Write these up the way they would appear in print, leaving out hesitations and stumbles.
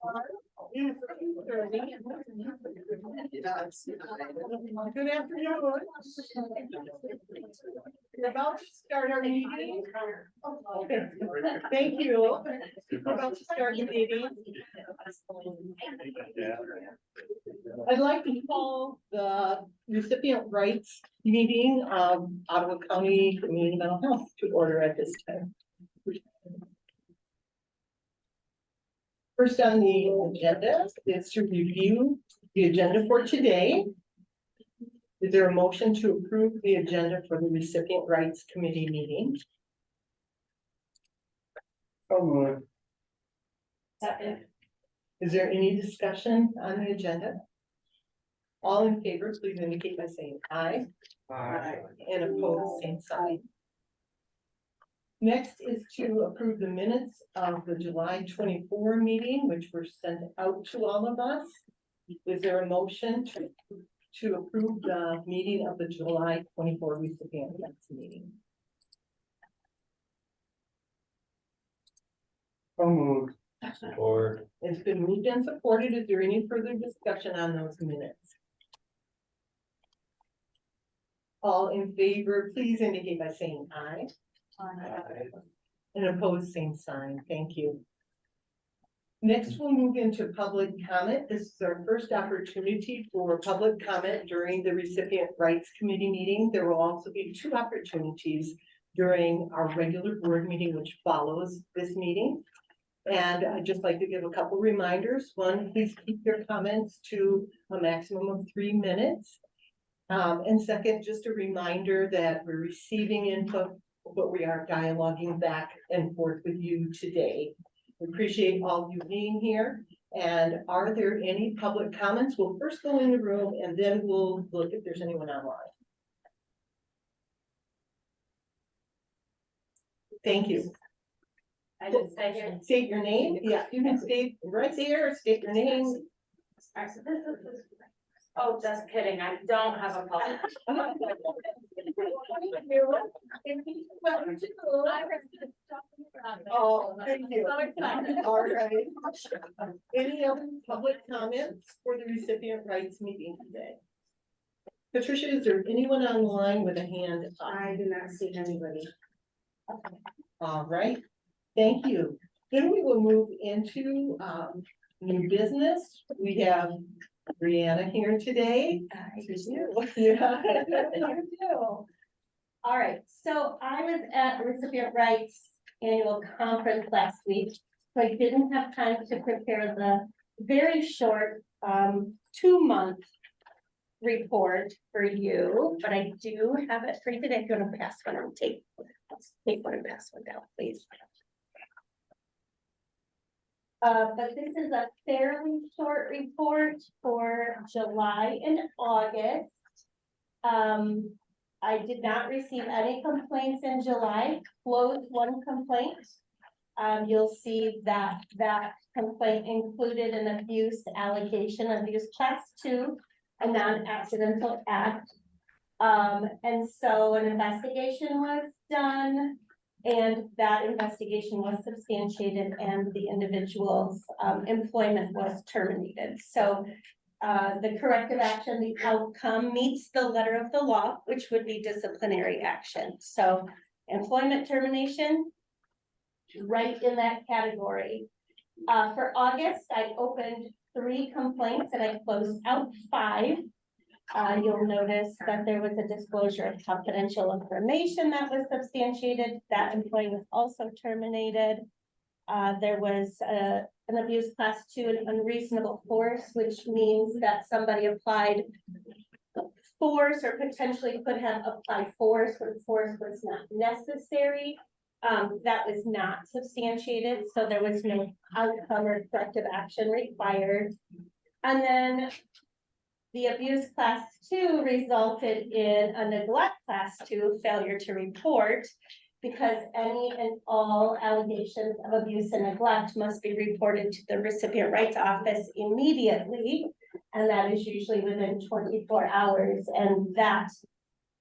Good afternoon. We're about to start our meeting. Thank you. We're about to start the meeting. I'd like to call the recipient rights meeting of Ottawa County Community Mental Health to order at this time. First on the agenda is to review the agenda for today. Is there a motion to approve the agenda for the Recipient Rights Committee meeting? Second. Is there any discussion on the agenda? All in favor, please indicate by saying aye. Aye. And opposed, same sign. Next is to approve the minutes of the July 24 meeting, which were sent out to all of us. Is there a motion to approve the meeting of the July 24 recipient rights meeting? Or It's been moved and supported. Is there any further discussion on those minutes? All in favor, please indicate by saying aye. And opposed, same sign. Thank you. Next, we'll move into public comment. This is our first opportunity for public comment during the Recipient Rights Committee meeting. There will also be 2 opportunities during our regular board meeting, which follows this meeting. And I'd just like to give a couple reminders. One, please keep your comments to a maximum of 3 minutes. And second, just a reminder that we're receiving input, but we are dialoguing back and forth with you today. We appreciate all of you being here. And are there any public comments? We'll first go in the room and then we'll look if there's anyone online. Thank you. I just State your name. Yeah, you can state right there, state your name. Oh, just kidding. I don't have a phone. Oh, thank you. So excited. All right. Any other public comments for the recipient rights meeting today? Patricia, is there anyone online with a hand up? I do not see anybody. All right, thank you. Then we will move into new business. We have Brianna here today. You do. Yeah, you do. All right, so I was at Recipient Rights Annual Conference last week, so I didn't have time to prepare the very short 2-month report for you, but I do have it for you today. If you want to pass one and take one and pass one down, please. But this is a fairly short report for July and August. I did not receive any complaints in July, closed 1 complaint. You'll see that that complaint included an abuse allegation, abuse class 2, a non-accidental act. And so an investigation was done. And that investigation was substantiated and the individual's employment was terminated. So the corrective action, the outcome meets the letter of the law, which would be disciplinary action. So employment termination, right in that category. For August, I opened 3 complaints and I closed out 5. You'll notice that there was a disclosure of confidential information that was substantiated. That employee was also terminated. There was an abuse class 2 and unreasonable force, which means that somebody applied force or potentially could have applied force when force was not necessary. That was not substantiated, so there was no outcome or corrective action required. And then the abuse class 2 resulted in a neglect class 2, failure to report, because any and all allegations of abuse and neglect must be reported to the recipient rights office immediately. And that is usually within 24 hours. And that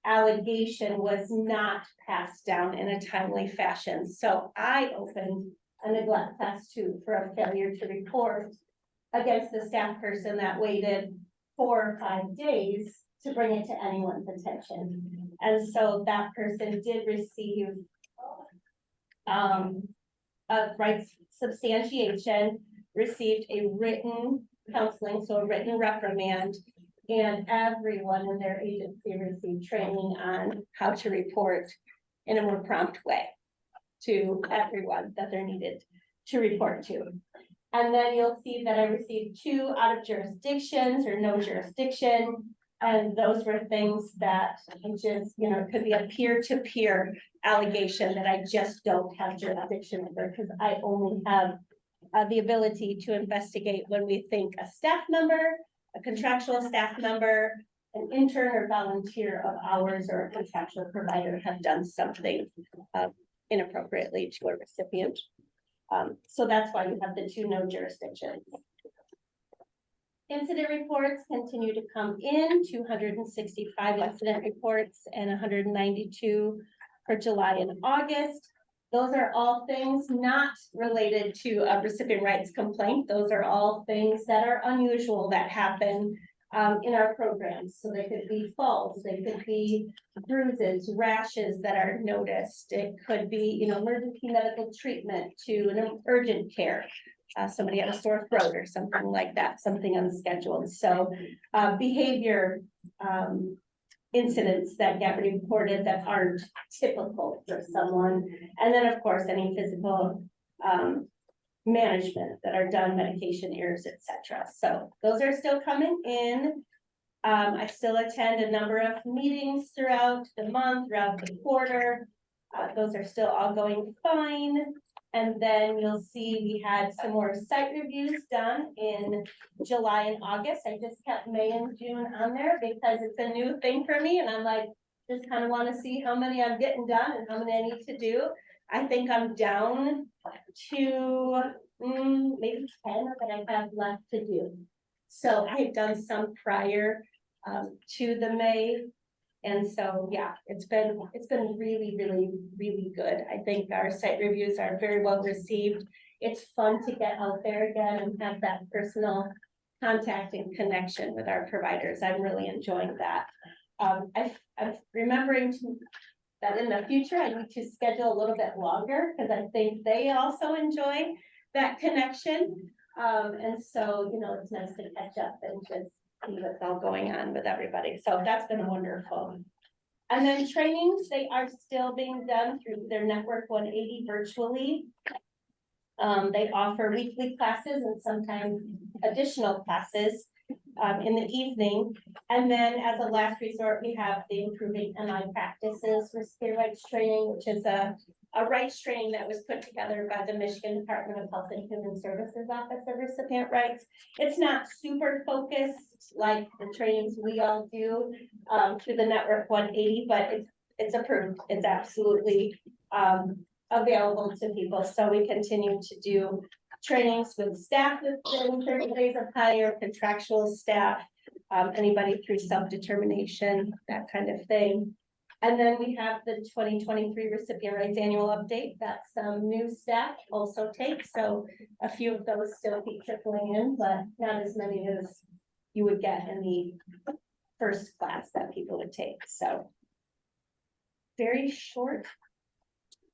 allegation was not passed down in a timely fashion. So I opened a neglect class 2 for a failure to report. against the staff person that waited 4 or 5 days to bring it to anyone's attention. And so that person did receive a rights substantiation, received a written counseling, so a written reprimand, and everyone in their agency received training on how to report in a more prompt way to everyone that they're needed to report to. And then you'll see that I received 2 out of jurisdictions or no jurisdiction. And those were things that just, you know, could be a peer-to-peer allegation that I just don't have jurisdiction over, because I only have the ability to investigate when we think a staff member, a contractual staff member, an intern or volunteer of ours, or a contractual provider have done something inappropriately to a recipient. So that's why we have the 2 no jurisdictions. Incident reports continue to come in, 265 incident reports and 192 for July and August. Those are all things not related to a recipient rights complaint. Those are all things that are unusual that happen in our programs. So they could be falls, they could be bruises, rashes that are noticed. It could be, you know, emergency medical treatment to an urgent care. Somebody had a sore throat or something like that, something unscheduled. So behavior incidents that get reported that aren't typical for someone. And then, of course, any physical management that are done, medication errors, etc. So those are still coming in. I still attend a number of meetings throughout the month, throughout the quarter. Those are still all going fine. And then you'll see we had some more site reviews done in July and August. I just kept May and June on there because it's a new thing for me. And I'm like, just kind of want to see how many I'm getting done and how many I need to do. I think I'm down to maybe 10 that I have left to do. So I've done some prior to the May. And so, yeah, it's been really, really, really good. I think our site reviews are very well received. It's fun to get out there again and have that personal contact and connection with our providers. I'm really enjoying that. I'm remembering that in the future, I need to schedule a little bit longer because I think they also enjoy that connection. And so, you know, it's nice to catch up and just see what's all going on with everybody. So that's been wonderful. And then trainings, they are still being done through their Network 180 virtually. They offer weekly classes and sometimes additional classes in the evening. And then as a last resort, we have the Improving MI Practices Recipient Rights Training, which is a rights training that was put together by the Michigan Department of Health and Human Services Office of Recipient Rights. It's not super focused like the trainings we all do through the Network 180, but it's approved. It's absolutely available to people. So we continue to do trainings with staff within 30 days of hire, contractual staff, anybody through self-determination, that kind of thing. And then we have the 2023 Recipient Rights Annual Update that some new staff also take. So a few of those still keep trickling in, but not as many as you would get in the first class that people would take. So very short,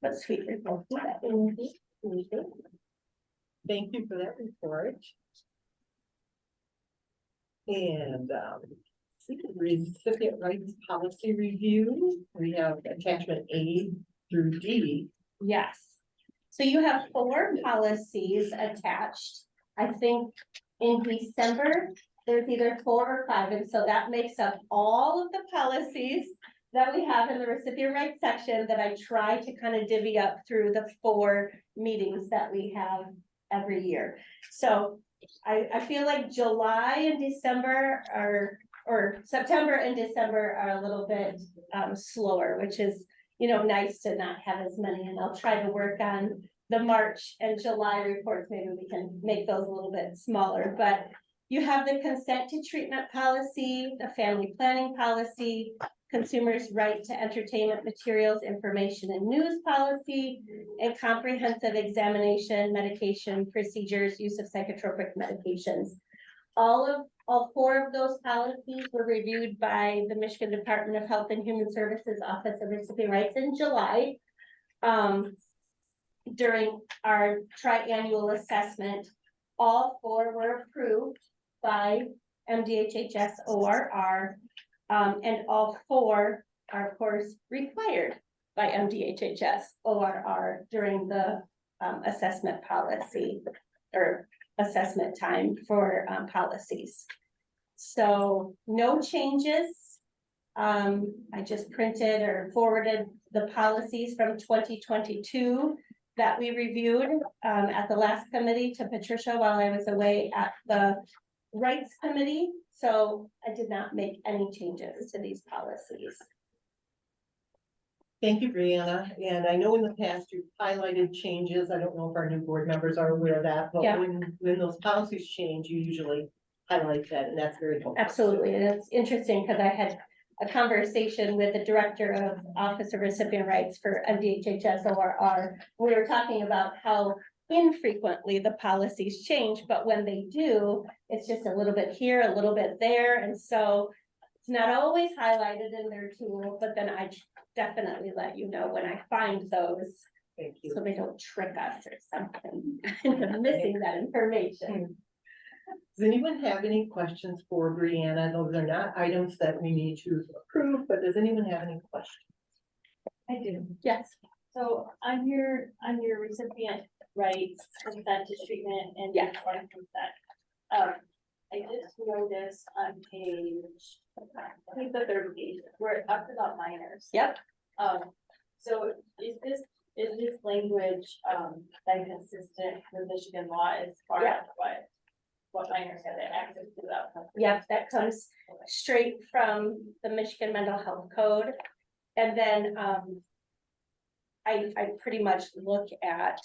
but sweet report. Thank you for that report. And recipient rights policy review, we have attachment A through D. Yes. So you have 4 policies attached. I think in December, there's either 4 or 5. And so that makes up all of the policies that we have in the recipient rights section that I try to kind of divvy up through the 4 meetings that we have every year. So I feel like July and December or September and December are a little bit slower, which is, you know, nice to not have as many. And I'll try to work on the March and July reports. Maybe we can make those a little bit smaller, but you have the consent to treatment policy, the family planning policy, consumers' right to entertainment materials, information and news policy, and comprehensive examination, medication, procedures, use of psychotropic medications. All four of those policies were reviewed by the Michigan Department of Health and Human Services Office of Recipient Rights in July. During our triannual assessment, all four were approved by MDHHS ORR, and all four are of course required by MDHHS ORR during the assessment policy or assessment time for policies. So no changes. I just printed or forwarded the policies from 2022 that we reviewed at the last committee to Patricia while I was away at the Rights Committee. So I did not make any changes to these policies. Thank you, Brianna. And I know in the past you've highlighted changes. I don't know if our new board members are aware of that, but Yeah. when those policies change, you usually highlight that, and that's very helpful. Absolutely, and it's interesting because I had a conversation with the director of Office of Recipient Rights for MDHHS ORR. We were talking about how infrequently the policies change, but when they do, it's just a little bit here, a little bit there, and so it's not always highlighted in their tool, but then I definitely let you know when I find those, Thank you. so they don't trick us or something into missing that information. Does anyone have any questions for Brianna? Those are not items that we need to approve, but does anyone have any questions? I do. Yes. So on your recipient rights, consent to treatment and Yeah. informed consent. I just noticed on page, I think the third page, where it talks about minors. Yep. So is this language, then consistent with Michigan law as far Yeah. as what minors have access to that? Yep, that comes straight from the Michigan Mental Health Code. And then, I pretty much look at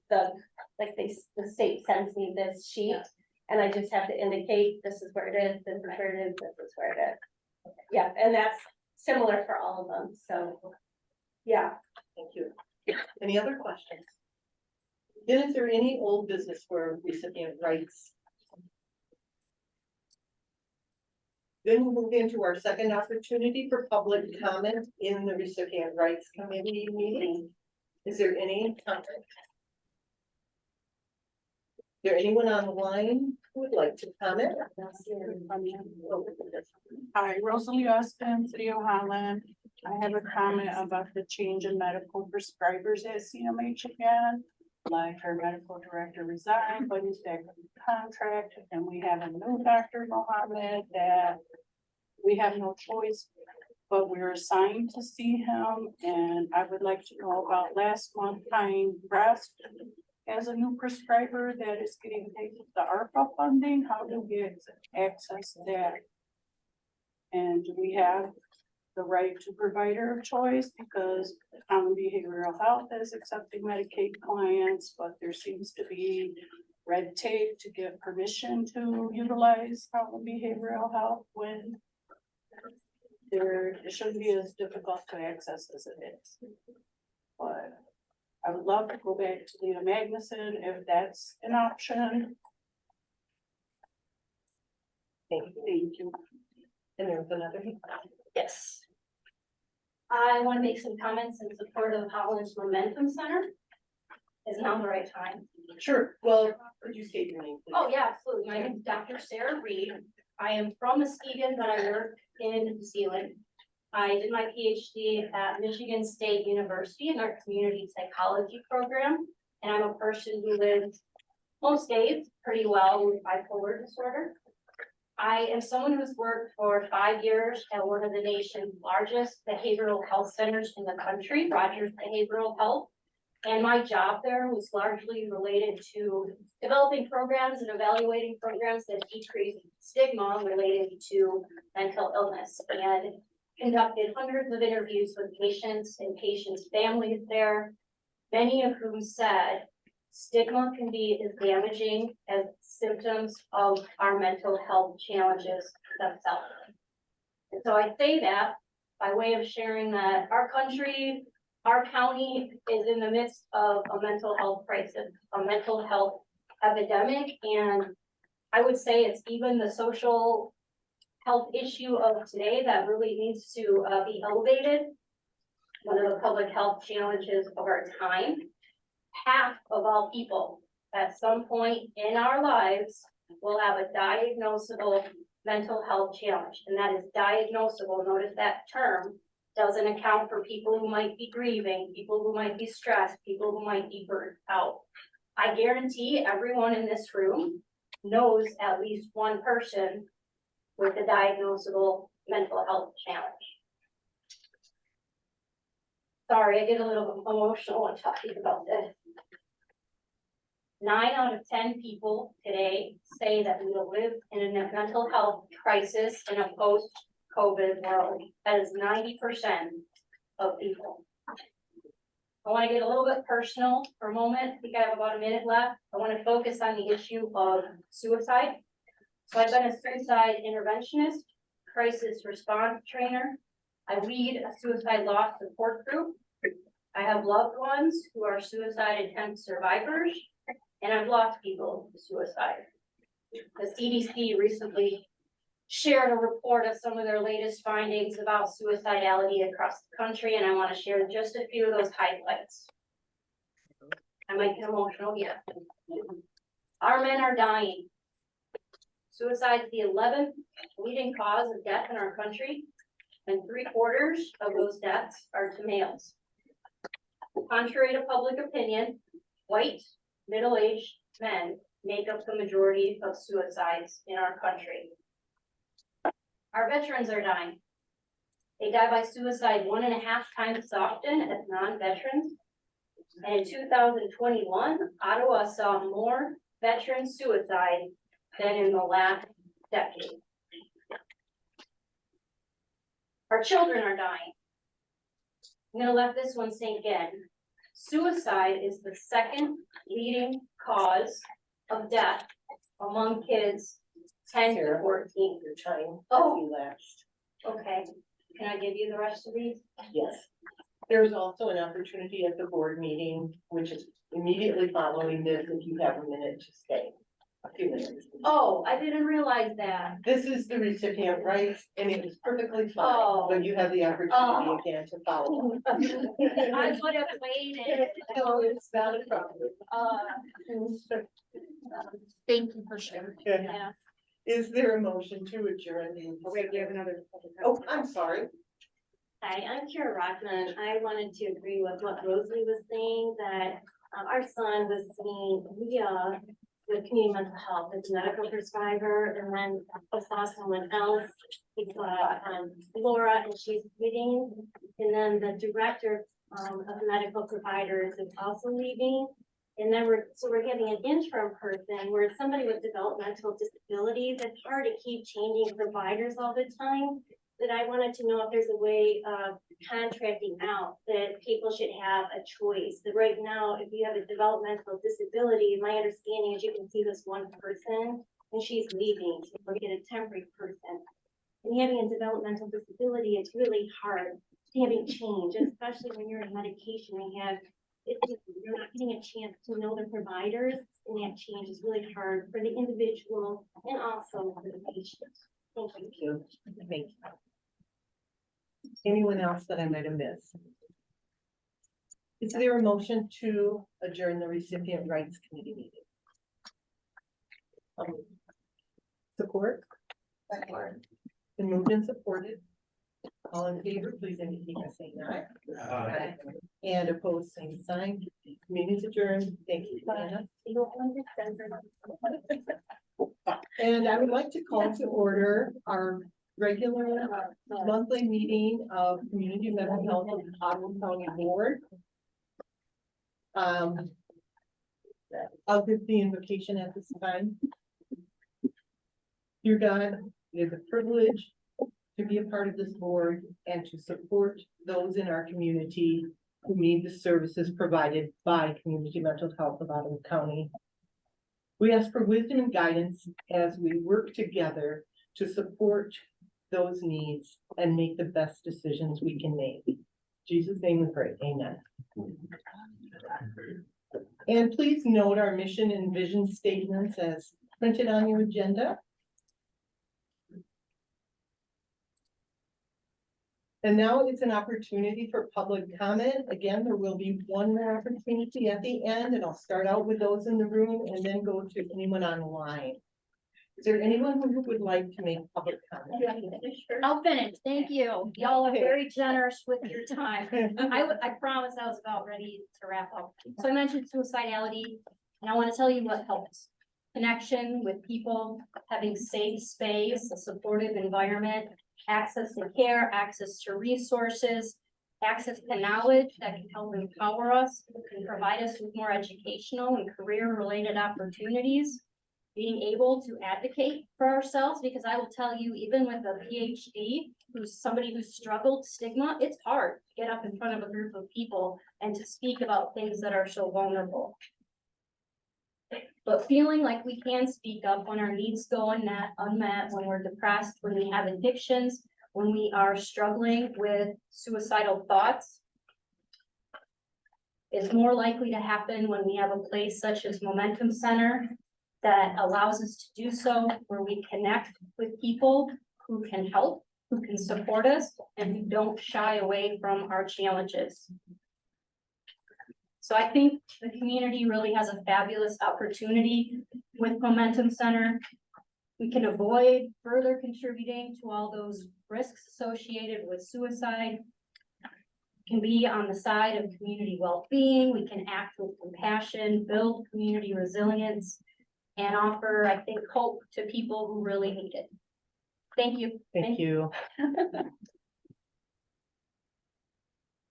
the state sends me this sheet. Yeah. And I just have to indicate, this is where it is, this is where it is, this is where it is. Yeah, and that's similar for all of them, so, yeah. Thank you. Any other questions? Then is there any old business for recipient rights? Then we'll move into our second opportunity for public comment in the recipient rights committee meeting. Is there any comment? Is there anyone on the line who would like to comment? Hi, Rosalie Austin, City of Holland. I have a comment about the change in medical prescribers at CMH again. Like our medical director resigned, but he's back in contract, and we have a new Dr. Mohammed that we have no choice, but we're assigned to see him, and I would like to know about last month Pine Breast as a new prescriber that is getting paid with the ARPA funding. How do we access that? And do we have the right to provider of choice? Because Common Behavioral Health is accepting Medicaid clients, but there seems to be red tape to get permission to utilize Common Behavioral Health when it shouldn't be as difficult to access as it is. But I would love to go back to Lena Magnuson if that's an option. Thank you. And there's another. Yes. I want to make some comments in support of Holland's Momentum Center. Is now the right time? Sure. Well, could you state your name, please? Oh, yeah, absolutely. My name is Dr. Sarah Reed. I am from Muskegon, but I work in New Zealand. I did my PhD at Michigan State University in our community psychology program. And I'm a person who lives most days pretty well with bipolar disorder. I am someone who's worked for 5 years at one of the nation's largest behavioral health centers in the country, Rogers Behavioral Health. And my job there was largely related to developing programs and evaluating programs that decrease stigma related to mental illness, and conducted hundreds of interviews with patients and patients' families there, many of whom said stigma can be as damaging as symptoms of our mental health challenges themselves. And so I say that by way of sharing that our country, our county is in the midst of a mental health crisis, a mental health epidemic, and I would say it's even the social health issue of today that really needs to be elevated. One of the public health challenges of our time. Half of all people at some point in our lives will have a diagnosable mental health challenge, and that is diagnosable. Notice that term doesn't account for people who might be grieving, people who might be stressed, people who might be burnt out. I guarantee everyone in this room knows at least one person with a diagnosable mental health challenge. Sorry, I get a little emotional when talking about this. 9 out of 10 people today say that we will live in a mental health crisis in a post-COVID world. That is 90% of people. I want to get a little bit personal for a moment. I think I have about a minute left. I want to focus on the issue of suicide. So I've been a suicide interventionist, crisis response trainer. I lead a suicide loss support group. I have loved ones who are suicide attempt survivors, and I've lost people to suicide. The CDC recently shared a report of some of their latest findings about suicidality across the country, and I want to share just a few of those highlights. I might get emotional here. Our men are dying. Suicide is the 11th leading cause of death in our country, and 3/4 of those deaths are to males. Contrary to public opinion, white, middle-aged men make up the majority of suicides in our country. Our veterans are dying. They die by suicide 1.5 times as often as non-veterans. And in 2021, Ottawa saw more veteran suicide than in the last decade. Our children are dying. I'm gonna let this one sink in. Suicide is the second leading cause of death among kids 10 to 14. Your time Oh. elapsed. Okay, can I give you the rest of these? Yes. There's also an opportunity at the board meeting, which is immediately following this, if you have a minute to stay. A few minutes. Oh, I didn't realize that. This is the recipient rights, and it was perfectly fine, Oh. but you have the opportunity again to follow. I would have waited. No, it's not a problem. Thank you for sharing. Okay. Yeah. Is there a motion to adjourn? Wait, we have another. Oh, I'm sorry. Hi, I'm Kara Rockman. I wanted to agree with what Rosalie was saying, that our son was seen via the community mental health as a medical prescriber, and then I saw someone else, we saw Laura, and she's leaving, and then the director of medical providers is also leaving. And then we're getting an interim person where somebody with developmental disabilities. It's hard to keep changing providers all the time. That I wanted to know if there's a way of contracting out that people should have a choice. That right now, if you have a developmental disability, my understanding is you can see this one person and she's leaving, so we'll get a temporary person. And having a developmental disability, it's really hard having change, especially when you're in medication. You're not getting a chance to know the providers, and that change is really hard for the individual and also for the patient. Thank you. Thank you. Anyone else that I might have missed? Is there a motion to adjourn the recipient rights committee meeting? Support? Been moved and supported. All in favor, please indicate by saying aye. Aye. And opposed, same sign. Meeting's adjourned. Thank you, Diana. And I would like to call to order our regular monthly meeting of Community Mental Health of the Ottawa County Board. I'll give the invocation at this time. Dear God, it is a privilege to be a part of this board and to support those in our community who need the services provided by Community Mental Health of Ottawa County. We ask for wisdom and guidance as we work together to support those needs and make the best decisions we can make. In Jesus' name we pray, amen. And please note our mission and vision statements as printed on your agenda. And now it's an opportunity for public comment. Again, there will be one more opportunity at the end, and I'll start out with those in the room and then go to anyone online. Is there anyone who would like to make public comment? I'll finish. Thank you. Y'all are Okay. very generous with your time. I promise I was about ready to wrap up. So I mentioned suicidality, and I want to tell you what helps. Connection with people, having safe space, a supportive environment, access to care, access to resources, access to knowledge that can help empower us and provide us with more educational and career-related opportunities. Being able to advocate for ourselves, because I will tell you, even with a PhD, who's somebody who's struggled stigma, it's hard to get up in front of a group of people and to speak about things that are so vulnerable. But feeling like we can speak up when our needs go unmet, when we're depressed, when we have addictions, when we are struggling with suicidal thoughts, is more likely to happen when we have a place such as Momentum Center that allows us to do so, where we connect with people who can help, who can support us, and who don't shy away from our challenges. So I think the community really has a fabulous opportunity with Momentum Center. We can avoid further contributing to all those risks associated with suicide. Can be on the side of community well-being. We can act with compassion, build community resilience, and offer, I think, hope to people who really need it. Thank you. Thank you.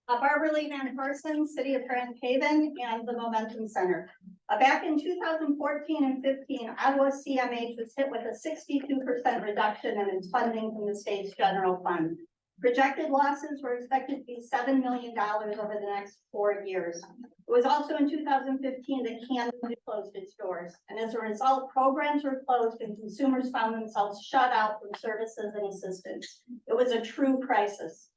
Barbara Lee Van Horsen, City of Grand Haven, and the Momentum Center. Back in 2014 and 15, Ottawa CMH was hit with a 62% reduction in its funding from the state's general fund. Projected losses were expected to be $7 million over the next 4 years. It was also in 2015 that Canada closed its doors. And as a result, programs were closed and consumers found themselves shut out from services and assistance. It was a true crisis.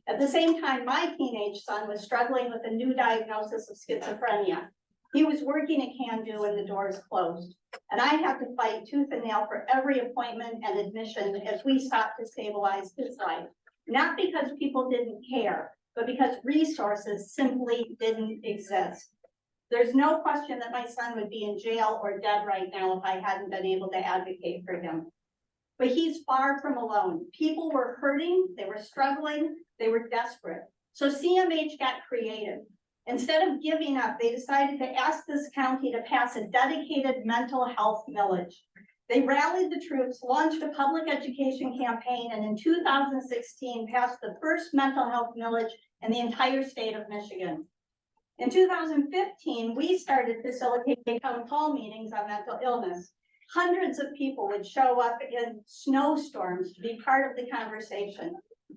At the same time, my teenage son was struggling with a new diagnosis of schizophrenia. He was working at CanDo and the doors closed. And I had to fight tooth and nail for every appointment and admission as we sought to stabilize his life. Not because people didn't care, but because resources simply didn't exist. There's no question that my son would be in jail or dead right now if I hadn't been able to advocate for him. But he's far from alone. People were hurting, they were struggling, they were desperate. So CMH got creative. Instead of giving up, they decided to ask this county to pass a dedicated mental health millage. They rallied the troops, launched a public education campaign, and in 2016 passed the first mental health millage in the entire state of Michigan. In 2015, we started facilitating town hall meetings on mental illness. Hundreds of people would show up in snowstorms to be part of the conversation,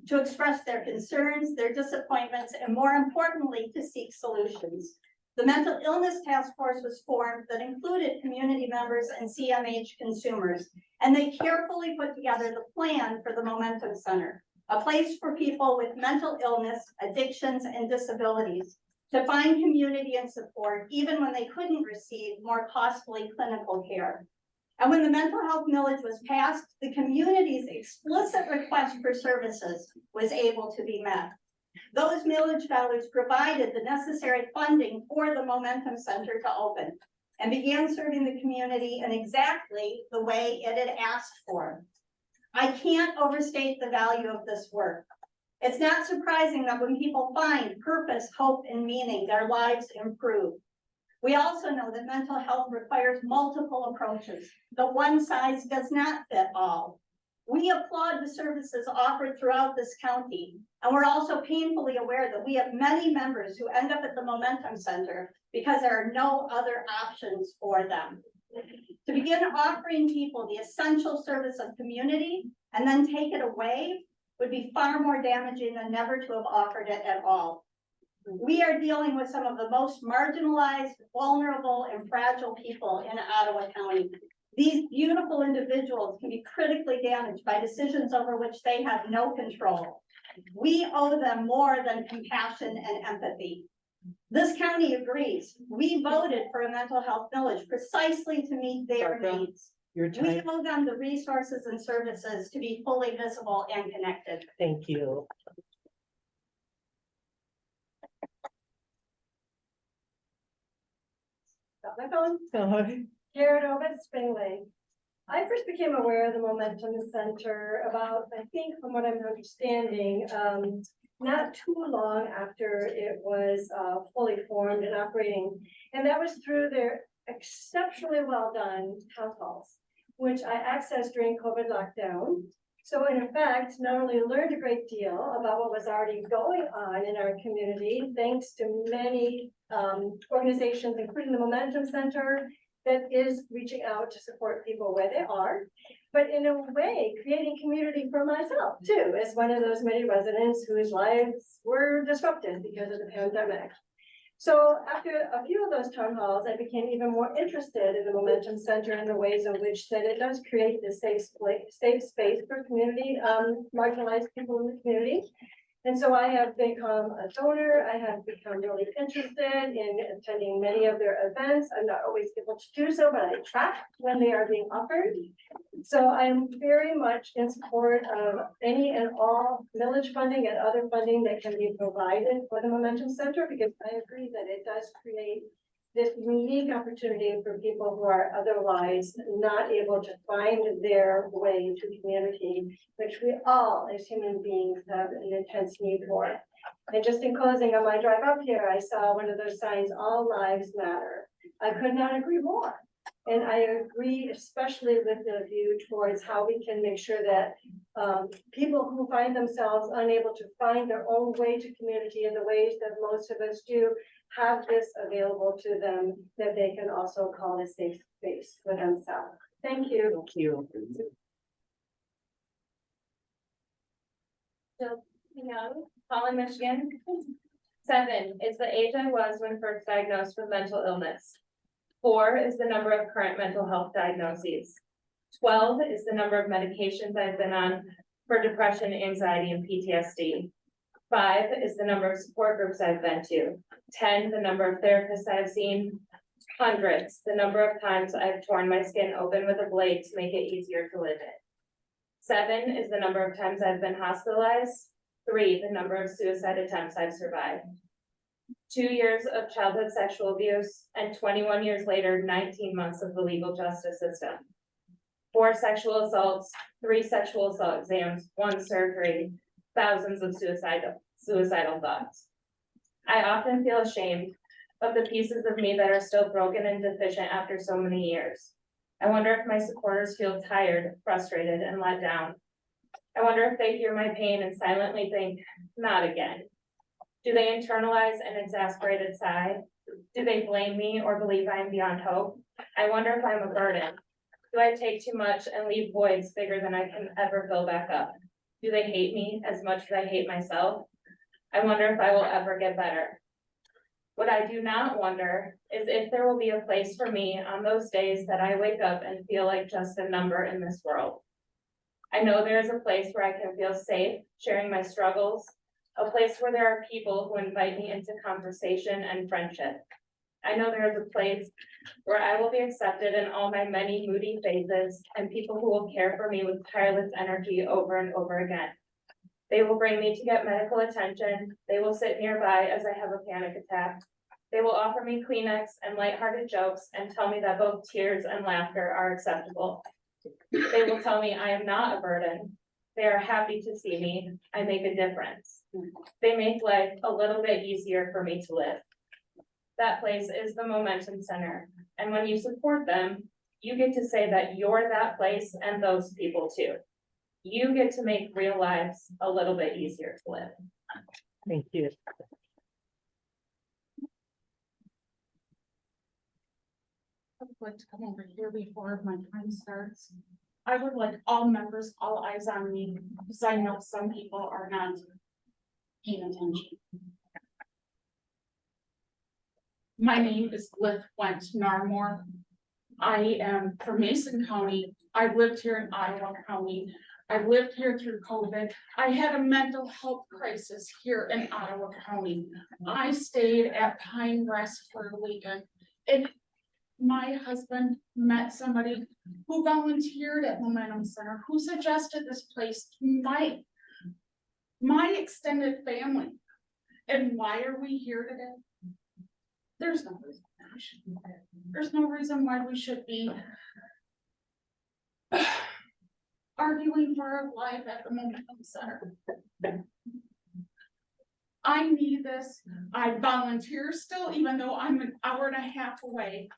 to express their concerns, their disappointments, and more importantly, to seek solutions. The mental illness task force was formed that included community members and CMH consumers, and they carefully put together the plan for the Momentum Center, a place for people with mental illness, addictions, and disabilities to find community and support, even when they couldn't receive more costly clinical care. And when the mental health millage was passed, the community's explicit request for services was able to be met. Those millage dollars provided the necessary funding for the Momentum Center to open and began serving the community in exactly the way it had asked for. I can't overstate the value of this work. It's not surprising that when people find purpose, hope, and meaning, their lives improve. We also know that mental health requires multiple approaches. The one size does not fit all. We applaud the services offered throughout this county, and we're also painfully aware that we have many members who end up at the Momentum Center because there are no other options for them. To begin offering people the essential service of community and then take it away would be far more damaging than never to have offered it at all. We are dealing with some of the most marginalized, vulnerable, and fragile people in Ottawa County. These beautiful individuals can be critically damaged by decisions over which they have no control. We owe them more than compassion and empathy. This county agrees. We voted for a mental health millage precisely to meet their Barbara, needs. Your We time, owe them the resources and services to be fully visible and connected. thank you. Got my phone. So, Jared Ovett, Springway. I first became aware of the Momentum Center about, I think from what I'm understanding, not too long after it was fully formed and operating. And that was through their exceptionally well done town halls, which I accessed during COVID lockdown. So in effect, not only learned a great deal about what was already going on in our community, thanks to many organizations, including the Momentum Center, that is reaching out to support people where they are, but in a way, creating community for myself too, as one of those many residents whose lives were disrupted because of the pandemic. So after a few of those town halls, I became even more interested in the Momentum Center and the ways in which that it does create this safe space for community, marginalized people in the community. And so I have become a donor. I have become really interested in attending many of their events. I'm not always able to do so, but I track when they are being offered. So I'm very much in support of any and all millage funding and other funding that can be provided for the Momentum Center, because I agree that it does create this unique opportunity for people who are otherwise not able to find their way to community, which we all as human beings have an intense need for. And just in closing, on my drive up here, I saw one of those signs, "All Lives Matter." I could not agree more. And I agree especially with the view towards how we can make sure that people who find themselves unable to find their own way to community in the ways that most of us do, have this available to them, that they can also call a safe space for themselves. Thank you. thank you. Young, Holland, Michigan. 7 is the age I was when first diagnosed with mental illness. 4 is the number of current mental health diagnoses. 12 is the number of medications I've been on for depression, anxiety, and PTSD. 5 is the number of support groups I've been to. 10, the number of therapists I've seen. Hundreds, the number of times I've torn my skin open with a blade to make it easier to live in. 7 is the number of times I've been hospitalized. 3, the number of suicide attempts I've survived. 2 years of childhood sexual abuse, and 21 years later, 19 months of the legal justice system. 4 sexual assaults, 3 sexual assault exams, 1 surgery, thousands of suicidal thoughts. I often feel ashamed of the pieces of me that are still broken and deficient after so many years. I wonder if my supporters feel tired, frustrated, and let down. I wonder if they hear my pain and silently think, not again. Do they internalize an exasperated sigh? Do they blame me or believe I am beyond hope? I wonder if I'm a burden. Do I take too much and leave voids bigger than I can ever fill back up? Do they hate me as much as I hate myself? I wonder if I will ever get better. What I do not wonder is if there will be a place for me on those days that I wake up and feel like just a number in this world. I know there is a place where I can feel safe sharing my struggles, a place where there are people who invite me into conversation and friendship. I know there is a place where I will be accepted in all my many moody phases, and people who will care for me with tireless energy over and over again. They will bring me to get medical attention. They will sit nearby as I have a panic attack. They will offer me Kleenex and lighthearted jokes and tell me that both tears and laughter are acceptable. They will tell me I am not a burden. They are happy to see me. I make a difference. They make life a little bit easier for me to live. That place is the Momentum Center. And when you support them, you get to say that you're that place and those people too. You get to make real lives a little bit easier to live. Thank you. I would like to come over here before my time starts. I would like all members, all eyes on me, because I know some people are not paying attention. My name is Glyph Went Narmore. I am from Mason County. I've lived here in Ottawa County. I've lived here through COVID. I had a mental health crisis here in Ottawa County. I stayed at Pine Rest for a weekend. And my husband met somebody who volunteered at Momentum Center, who suggested this place to my extended family. And why are we here today? There's no reason why we should be there. There's no reason why we should be arguing for our life at the Momentum Center. I need this. I volunteer still, even though I'm an hour and a half away.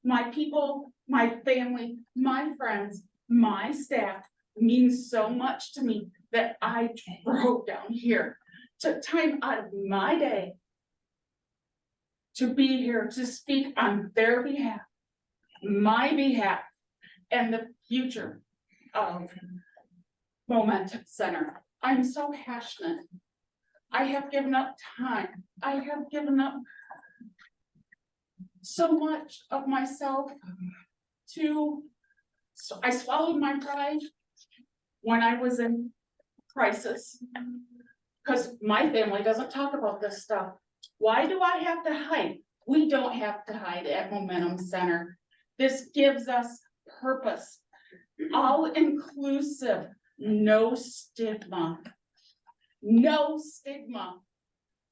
My people, my family, my friends, my staff means so much to me that I drove down here, took time out of my day to be here to speak on their behalf, my behalf, and the future of Momentum Center. I'm so passionate. I have given up time. I have given up so much of myself I swallowed my pride when I was in crisis. Because my family doesn't talk about this stuff. Why do I have to hide? We don't have to hide at Momentum Center. This gives us purpose. All inclusive, no stigma. No stigma.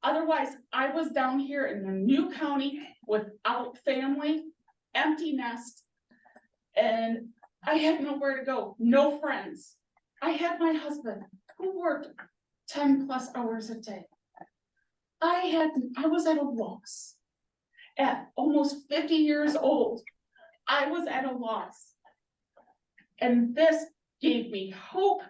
Otherwise, I was down here in a new county without family, empty nest, and I had nowhere to go, no friends. I had my husband who worked 10+ hours a day. I was at a loss. At almost 50 years old, I was at a loss. And this gave me hope,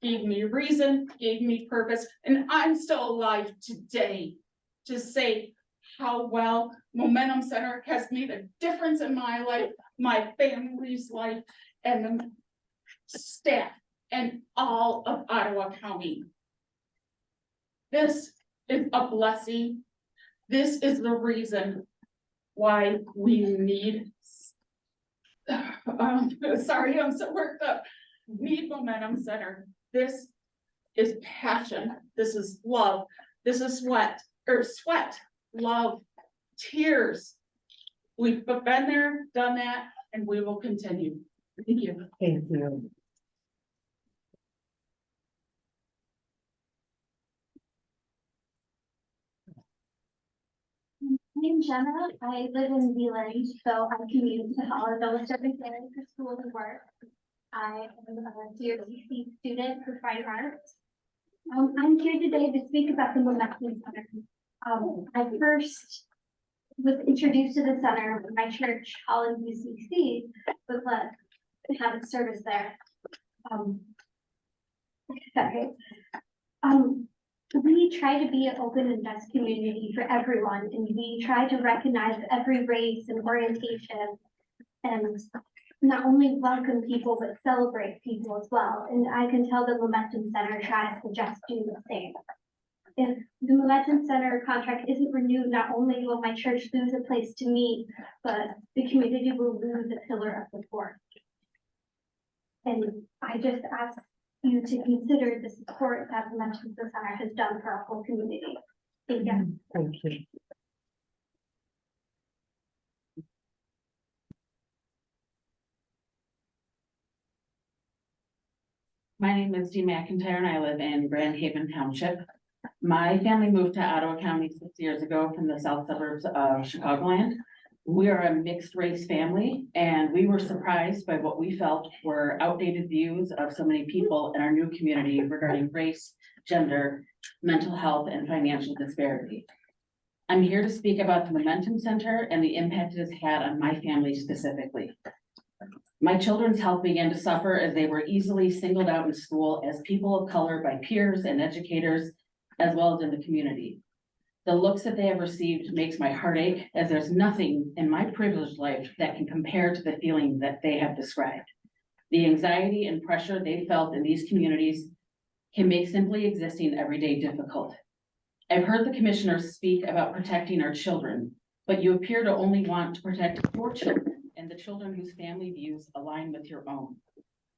gave me reason, gave me purpose, and I'm still alive today to say how well Momentum Center has made a difference in my life, my family's life, and the staff and all of Ottawa County. This is a blessing. This is the reason why we need, sorry, I'm so worked up, need Momentum Center. This is passion. This is love. This is sweat, love, tears. We've been there, done that, and we will continue. Thank you. Thank you. My name's Jenna. I live in Zealand, so I commute to Holland almost every day for school and work. I am a DRCC student for fine arts. I'm here today to speak about the Momentum Center. I first was introduced to the center when my church, Holland UCC, was let to have its service there. We try to be an open and just community for everyone, and we try to recognize every race and orientation, and not only welcome people, but celebrate people as well. And I can tell the Momentum Center tries to just do the same. If the Momentum Center contract isn't renewed, not only will my church lose a place to meet, but the community will lose a pillar of support. And I just ask you to consider the support that the Momentum Center has done for our whole community. Thank you. Thank you. My name is Dee McIntyre and I live in Grand Haven Township. My family moved to Ottawa County 6 years ago from the south suburbs of Chicagoland. We are a mixed race family and we were surprised by what we felt were outdated views of so many people in our new community regarding race, gender, mental health, and financial disparity. I'm here to speak about the Momentum Center and the impact it has had on my family specifically. My children's health began to suffer as they were easily singled out in school as people of color by peers and educators, as well as in the community. The looks that they have received makes my heart ache, as there's nothing in my privileged life that can compare to the feeling that they have described. The anxiety and pressure they felt in these communities can make simply existing every day difficult. I've heard the commissioners speak about protecting our children, but you appear to only want to protect your children and the children whose family views align with your own.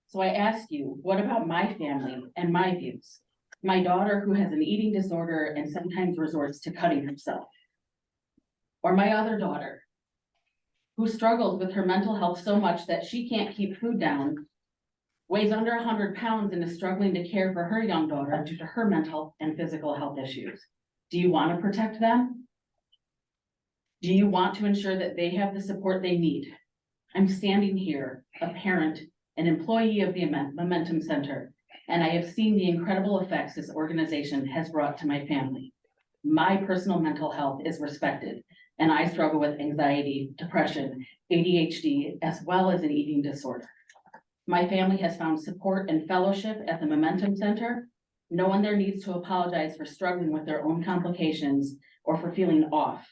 So I ask you, what about my family and my views? My daughter who has an eating disorder and sometimes resorts to cutting herself. Or my other daughter who struggles with her mental health so much that she can't keep food down, weighs under 100 pounds and is struggling to care for her young daughter due to her mental and physical health issues. Do you want to protect them? Do you want to ensure that they have the support they need? I'm standing here, a parent, an employee of the Momentum Center, and I have seen the incredible effects this organization has brought to my family. My personal mental health is respected, and I struggle with anxiety, depression, ADHD, as well as an eating disorder. My family has found support and fellowship at the Momentum Center. No one there needs to apologize for struggling with their own complications or for feeling off.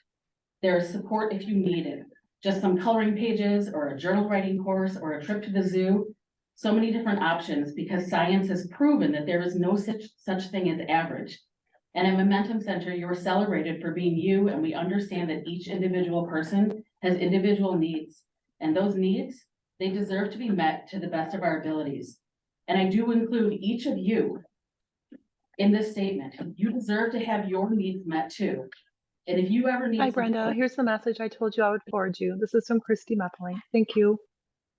There is support if you need it. Just some coloring pages or a journal writing course or a trip to the zoo. So many different options because science has proven that there is no such thing as average. And at Momentum Center, you are celebrated for being you, and we understand that each individual person has individual needs. And those needs, they deserve to be met to the best of our abilities. And I do include each of you in this statement. You deserve to have your needs met too. And if you ever need— Hi, Brenda. Here's the message I told you I would forward you. This is from Christy Mepling. Thank you.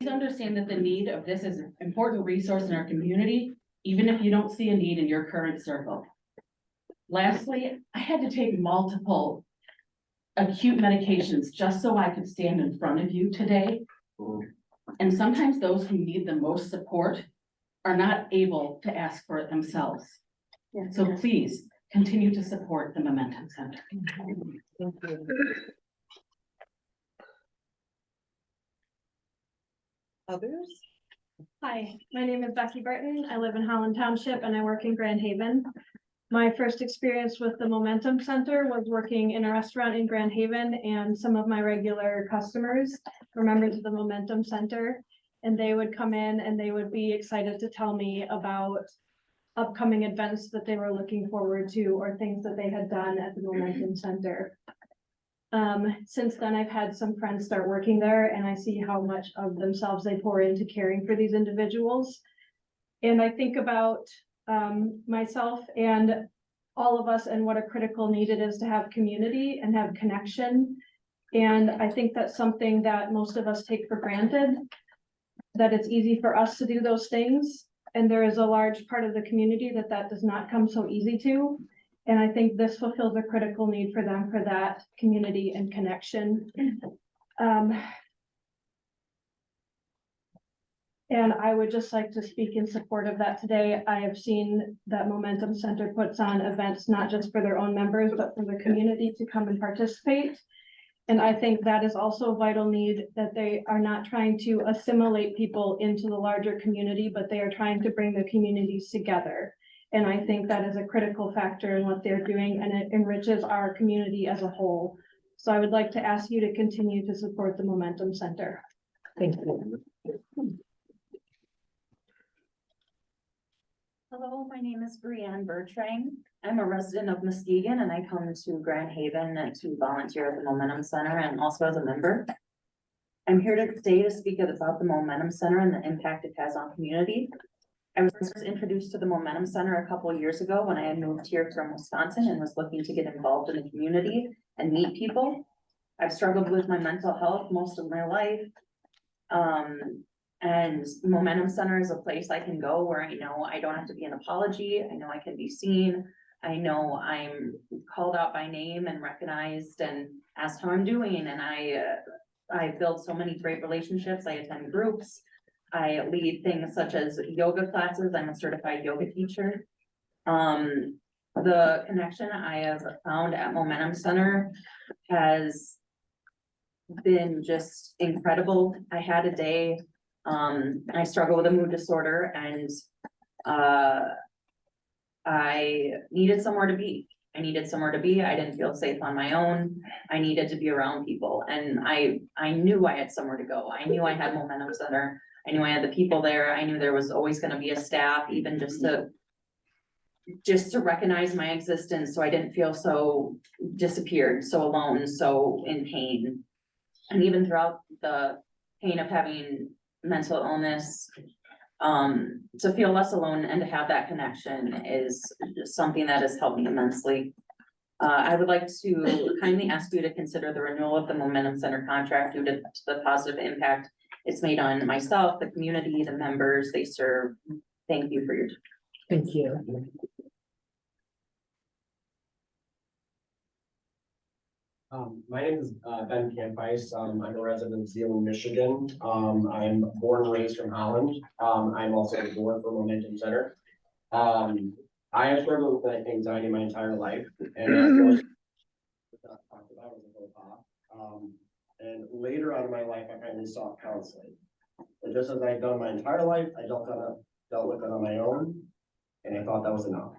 Please understand that the need of this is an important resource in our community, even if you don't see a need in your current circle. Lastly, I had to take multiple acute medications just so I could stand in front of you today. And sometimes those who need the most support are not able to ask for it themselves. So please continue to support the Momentum Center. Thank you. Others? Hi, my name is Becky Burton. I live in Holland Township and I work in Grand Haven. My first experience with the Momentum Center was working in a restaurant in Grand Haven, and some of my regular customers were members of the Momentum Center, and they would come in and they would be excited to tell me about upcoming events that they were looking forward to or things that they had done at the Momentum Center. Since then, I've had some friends start working there, and I see how much of themselves they pour into caring for these individuals. And I think about myself and all of us and what a critical need it is to have community and have connection. And I think that's something that most of us take for granted, that it's easy for us to do those things. And there is a large part of the community that does not come so easy to. And I think this fulfills a critical need for them for that community and connection. And I would just like to speak in support of that today. I have seen that Momentum Center puts on events, not just for their own members, but for the community to come and participate. And I think that is also a vital need, that they are not trying to assimilate people into the larger community, but they are trying to bring the communities together. And I think that is a critical factor in what they're doing, and it enriches our community as a whole. So I would like to ask you to continue to support the Momentum Center. Thank you. Hello, my name is Brianne Bertrang. I'm a resident of Muskegon and I come to Grand Haven to volunteer at the Momentum Center and also as a member. I'm here today to speak about the Momentum Center and the impact it has on community. I was first introduced to the Momentum Center a couple of years ago when I had moved here from Wisconsin and was looking to get involved in the community and meet people. I've struggled with my mental health most of my life. And Momentum Center is a place I can go where I know I don't have to be an apology. I know I can be seen. I know I'm called out by name and recognized and asked how I'm doing. And I build so many great relationships. I attend groups. I lead things such as yoga classes. I'm a certified yoga teacher. The connection I have found at Momentum Center has been just incredible. I had a day, I struggle with a mood disorder, and I needed somewhere to be. I didn't feel safe on my own. I needed to be around people, and I knew I had somewhere to go. I knew I had Momentum Center. I knew I had the people there. I knew there was always going to be a staff, even just to recognize my existence, so I didn't feel so disappeared, so alone, so in pain. And even throughout the pain of having mental illness. To feel less alone and to have that connection is just something that has helped me immensely. I would like to kindly ask you to consider the renewal of the Momentum Center contract due to the positive impact it's made on myself, the community, the members they serve. Thank you for your time. Thank you. My name is Ben Campice. I'm a resident of Zeeland, Michigan. I'm born and raised from Holland. I'm also on the board for Momentum Center. I have struggled with anxiety my entire life, and I feel like talked about as a whole talk. And later on in my life, I finally sought counseling. And just as I've done my entire life, I dealt with it on my own, and I thought that was enough.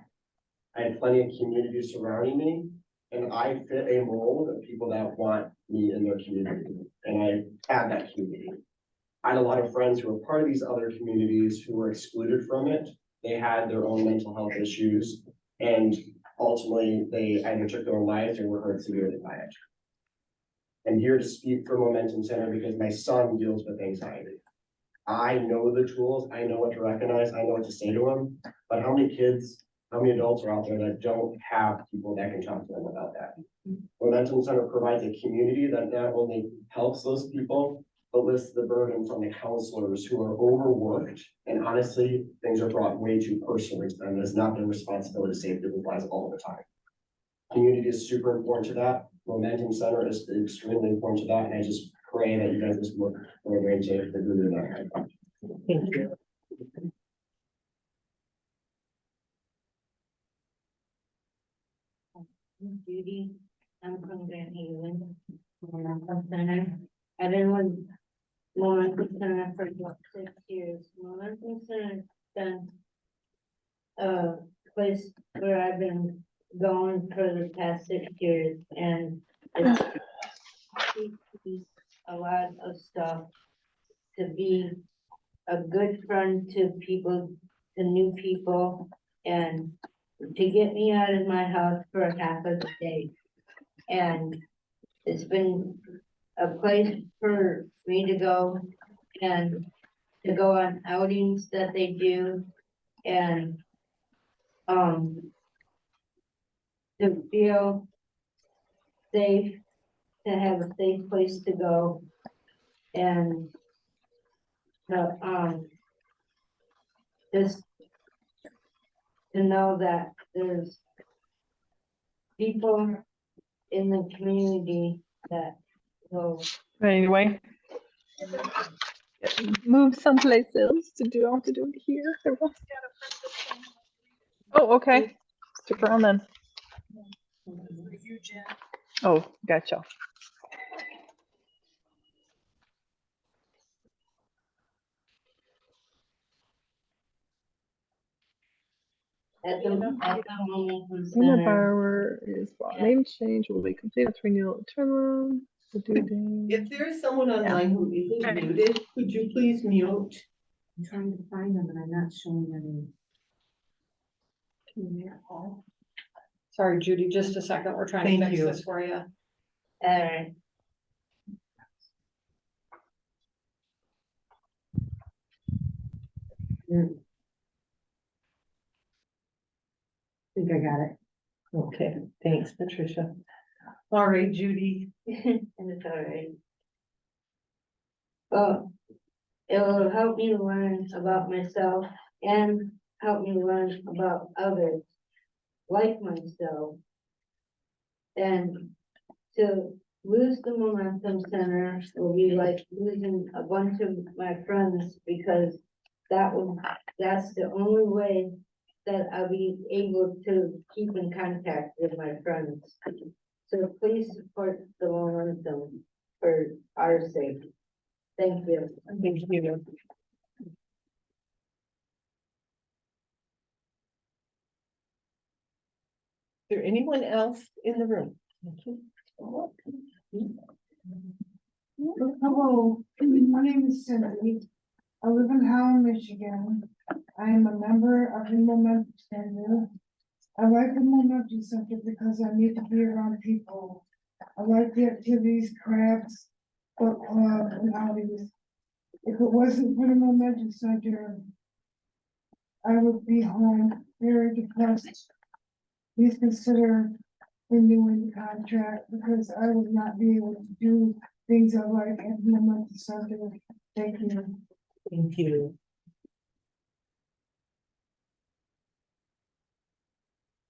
I had plenty of community surrounding me, and I fit a mold of people that want me in their community, and I had that community. I had a lot of friends who were part of these other communities who were excluded from it. They had their own mental health issues, and ultimately they either took their own lives or were hurt severely by it. I'm here to speak for Momentum Center because my son deals with anxiety. I know the tools, I know what to recognize, I know what to say to him, but how many kids, how many adults are out there that don't have people that can talk to them about that? Momentum Center provides a community that not only helps those people, but lifts the burden from the counselors who are overworked. And honestly, things are brought way too personally to them. It's not their responsibility to save people's lives all the time. Community is super important to that. Momentum Center is extremely important to that. And I just pray that you guys just look for a way to do that. Thank you. Judy, I'm from Grand Haven, Momentum Center. I've been with Momentum Center for about 6 years. Momentum Center's been a place where I've been going for the past 6 years, and it's teach me a lot of stuff, to be a good friend to people, to new people, and to get me out of my house for half of the day. And it's been a place for me to go and to go on outings that they do, and to feel safe, to have a safe place to go, and to just to know that there's people in the community that will. Anyway. Move someplace else to do, I want to do it here. Oh, okay. Stick around then. Oh, gotcha. At the moment, When the borrower is bought, name change will be complete with renewal term. If there is someone online who isn't muted, could you please mute? I'm trying to find them, but I'm not showing any. Sorry, Judy, just a second. We're trying to fix this for you. Alright. I think I got it. Okay, thanks, Patricia. All right, Judy. And it's alright. Well, it'll help me learn about myself and help me learn about others like myself. And to lose the Momentum Center will be like losing a bunch of my friends, because that's the only way that I'll be able to keep in contact with my friends. So please support the Momentum for our sake. Thank you. Thank you. Is there anyone else in the room? Hello, my name is Cindy. I live in Holland, Michigan. I am a member of the Momentum Center. I like the Momentum Center because I need to be around people. I like the activities, crafts, book club, and outings. if it wasn't for the Momentum Center, I would be home very depressed. Please consider renewing the contract because I would not be able to do things I like at the Momentum Center. Thank you. Thank you.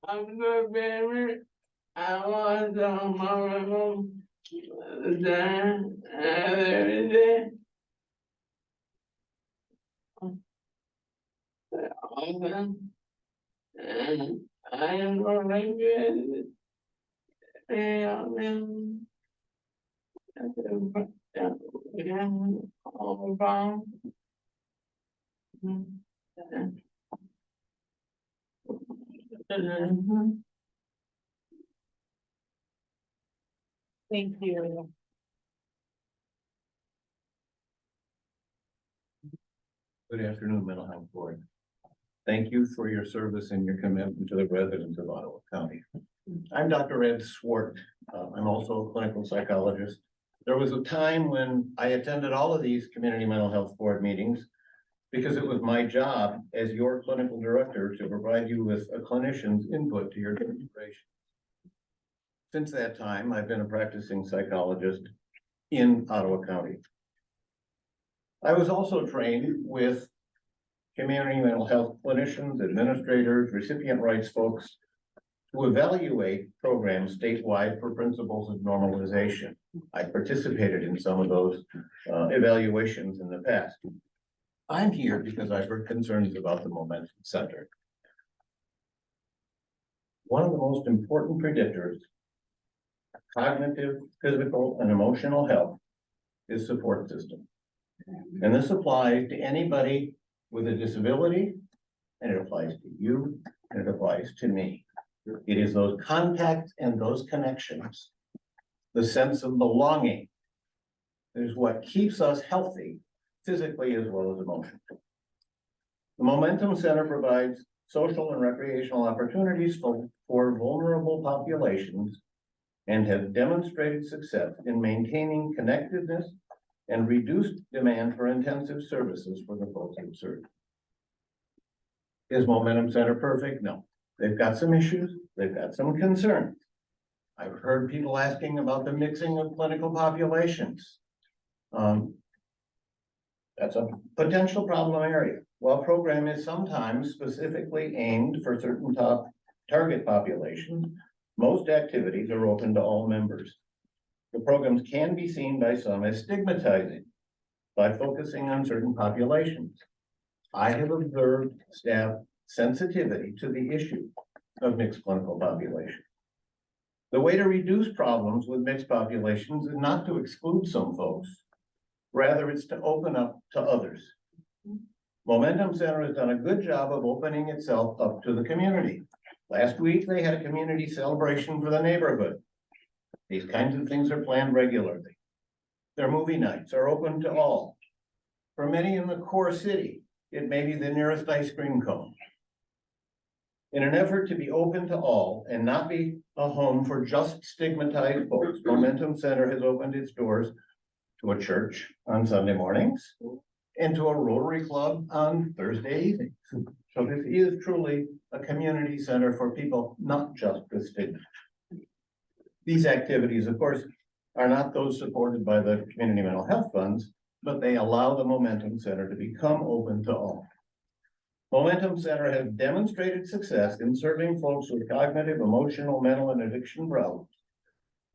I'm good, baby. I want some more. Every day. Often. And I am going good. And all around. Thank you. Good afternoon, Mental Health Board. Thank you for your service and your commitment to the residents of Ottawa County. I'm Dr. Ed Swart. I'm also a clinical psychologist. There was a time when I attended all of these community mental health board meetings because it was my job as your clinical director to provide you with a clinician's input to your deliberations. Since that time, I've been a practicing psychologist in Ottawa County. I was also trained with community mental health clinicians, administrators, recipient rights folks to evaluate programs statewide for principles of normalization. I participated in some of those evaluations in the past. I'm here because I've heard concerns about the Momentum Center. One of the most important predictors of cognitive, physical, and emotional health is support system. And this applies to anybody with a disability, and it applies to you, and it applies to me. It is those contacts and those connections, the sense of belonging, is what keeps us healthy, physically as well as emotionally. The Momentum Center provides social and recreational opportunities for vulnerable populations and has demonstrated success in maintaining connectedness and reduced demand for intensive services for the folks it serves. Is Momentum Center perfect? No. They've got some issues, they've got some concerns. I've heard people asking about the mixing of clinical populations. That's a potential problem area. While program is sometimes specifically aimed for certain target populations, most activities are open to all members. The programs can be seen by some as stigmatizing by focusing on certain populations. I have observed staff sensitivity to the issue of mixed clinical population. The way to reduce problems with mixed populations is not to exclude some folks. Rather, it's to open up to others. Momentum Center has done a good job of opening itself up to the community. Last week, they had a community celebration for the neighborhood. These kinds of things are planned regularly. Their movie nights are open to all. For many in the core city, it may be the nearest ice cream cone. In an effort to be open to all and not be a home for just stigmatized folks, Momentum Center has opened its doors to a church on Sunday mornings and to a Rotary Club on Thursday evenings. So this is truly a community center for people, not just with stigma. These activities, of course, are not those supported by the community mental health funds, but they allow the Momentum Center to become open to all. Momentum Center has demonstrated success in serving folks with cognitive, emotional, mental, and addiction problems,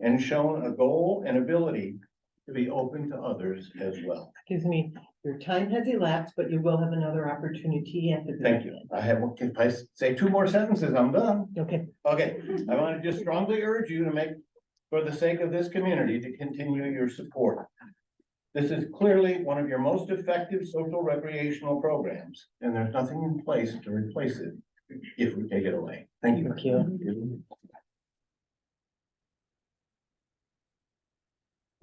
and shown a goal and ability to be open to others as well. Excuse me, your time has elapsed, but you will have another opportunity at the. Thank you. If I say two more sentences, I'm done. Okay. Okay, I want to just strongly urge you to make, for the sake of this community, to continue your support. This is clearly one of your most effective social recreational programs, and there's nothing in place to replace it if we take it away. Thank you. Thank you.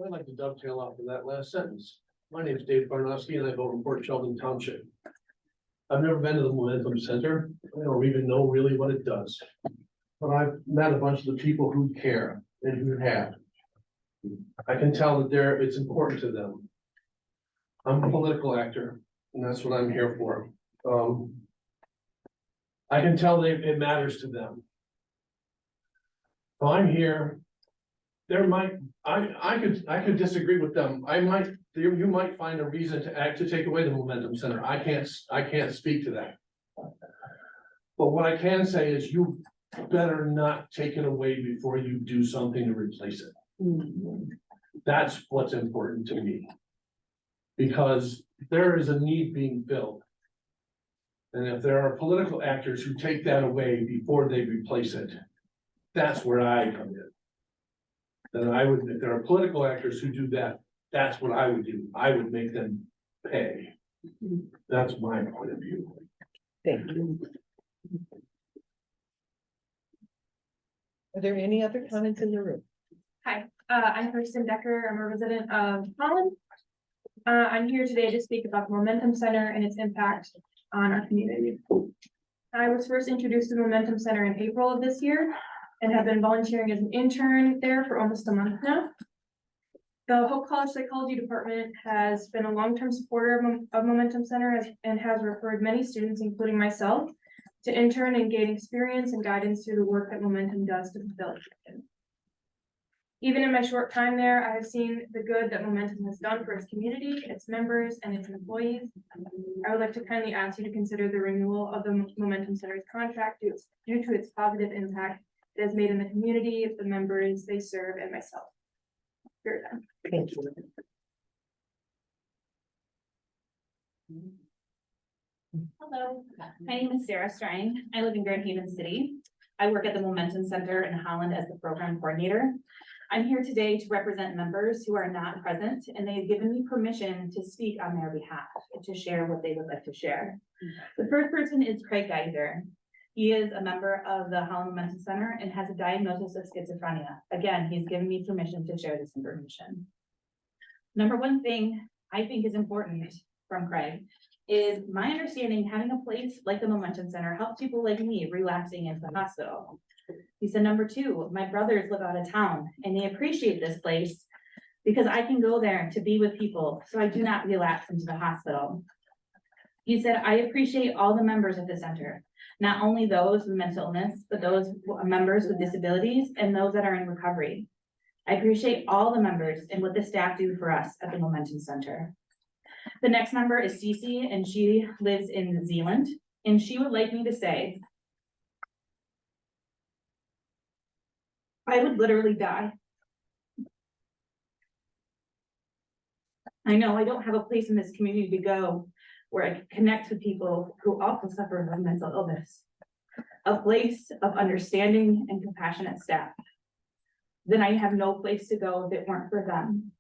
I'd like to dovetail off of that last sentence. My name is Dave Barnowski and I vote in Port Sheldon Township. I've never been to the Momentum Center. I don't even know really what it does. But I've met a bunch of the people who care and who have. I can tell that it's important to them. I'm a political actor, and that's what I'm here for. I can tell it matters to them. So I'm here. I could disagree with them. You might find a reason to take away the Momentum Center. I can't speak to that. But what I can say is you better not take it away before you do something to replace it. That's what's important to me. Because there is a need being filled. And if there are political actors who take that away before they replace it, that's where I come in. Then if there are political actors who do that, that's what I would do. I would make them pay. That's my point of view. Thank you. Are there any other comments in the room? Hi, I'm Kirsten Decker. I'm a resident of Holland. I'm here today to speak about the Momentum Center and its impact on our community. I was first introduced to the Momentum Center in April of this year and have been volunteering as an intern there for almost a month now. The Hope College Psychology Department has been a long-term supporter of Momentum Center and has referred many students, including myself, to intern and gain experience and guidance through the work that Momentum does to fulfill its mission. Even in my short time there, I have seen the good that Momentum has done for its community, its members, and its employees. I would like to kindly ask you to consider the renewal of the Momentum Center's contract due to its positive impact it has made in the community, the members they serve, and myself. Your time. Thank you. Hello, my name is Sarah Strang. I live in Grand Haven City. I work at the Momentum Center in Holland as the program coordinator. I'm here today to represent members who are not present, and they have given me permission to speak on their behalf and to share what they would like to share. The first person is Craig Geiser. He is a member of the Holland Momentum Center and has a diagnosis of schizophrenia. Again, he's given me permission to share this information. Number one thing I think is important from Craig is my understanding having a place like the Momentum Center helps people like me relapsing into the hospital. He said, number two, my brothers live out of town and they appreciate this place because I can go there to be with people so I do not relapse into the hospital. He said, I appreciate all the members of the center, not only those with mental illness, but those members with disabilities and those that are in recovery. I appreciate all the members and what the staff do for us at the Momentum Center. The next member is Cece, and she lives in New Zealand, and she would like me to say, I would literally die. I know I don't have a place in this community to go where I can connect with people who also suffer from mental illness, a place of understanding and compassionate staff. Then I have no place to go if it weren't for them.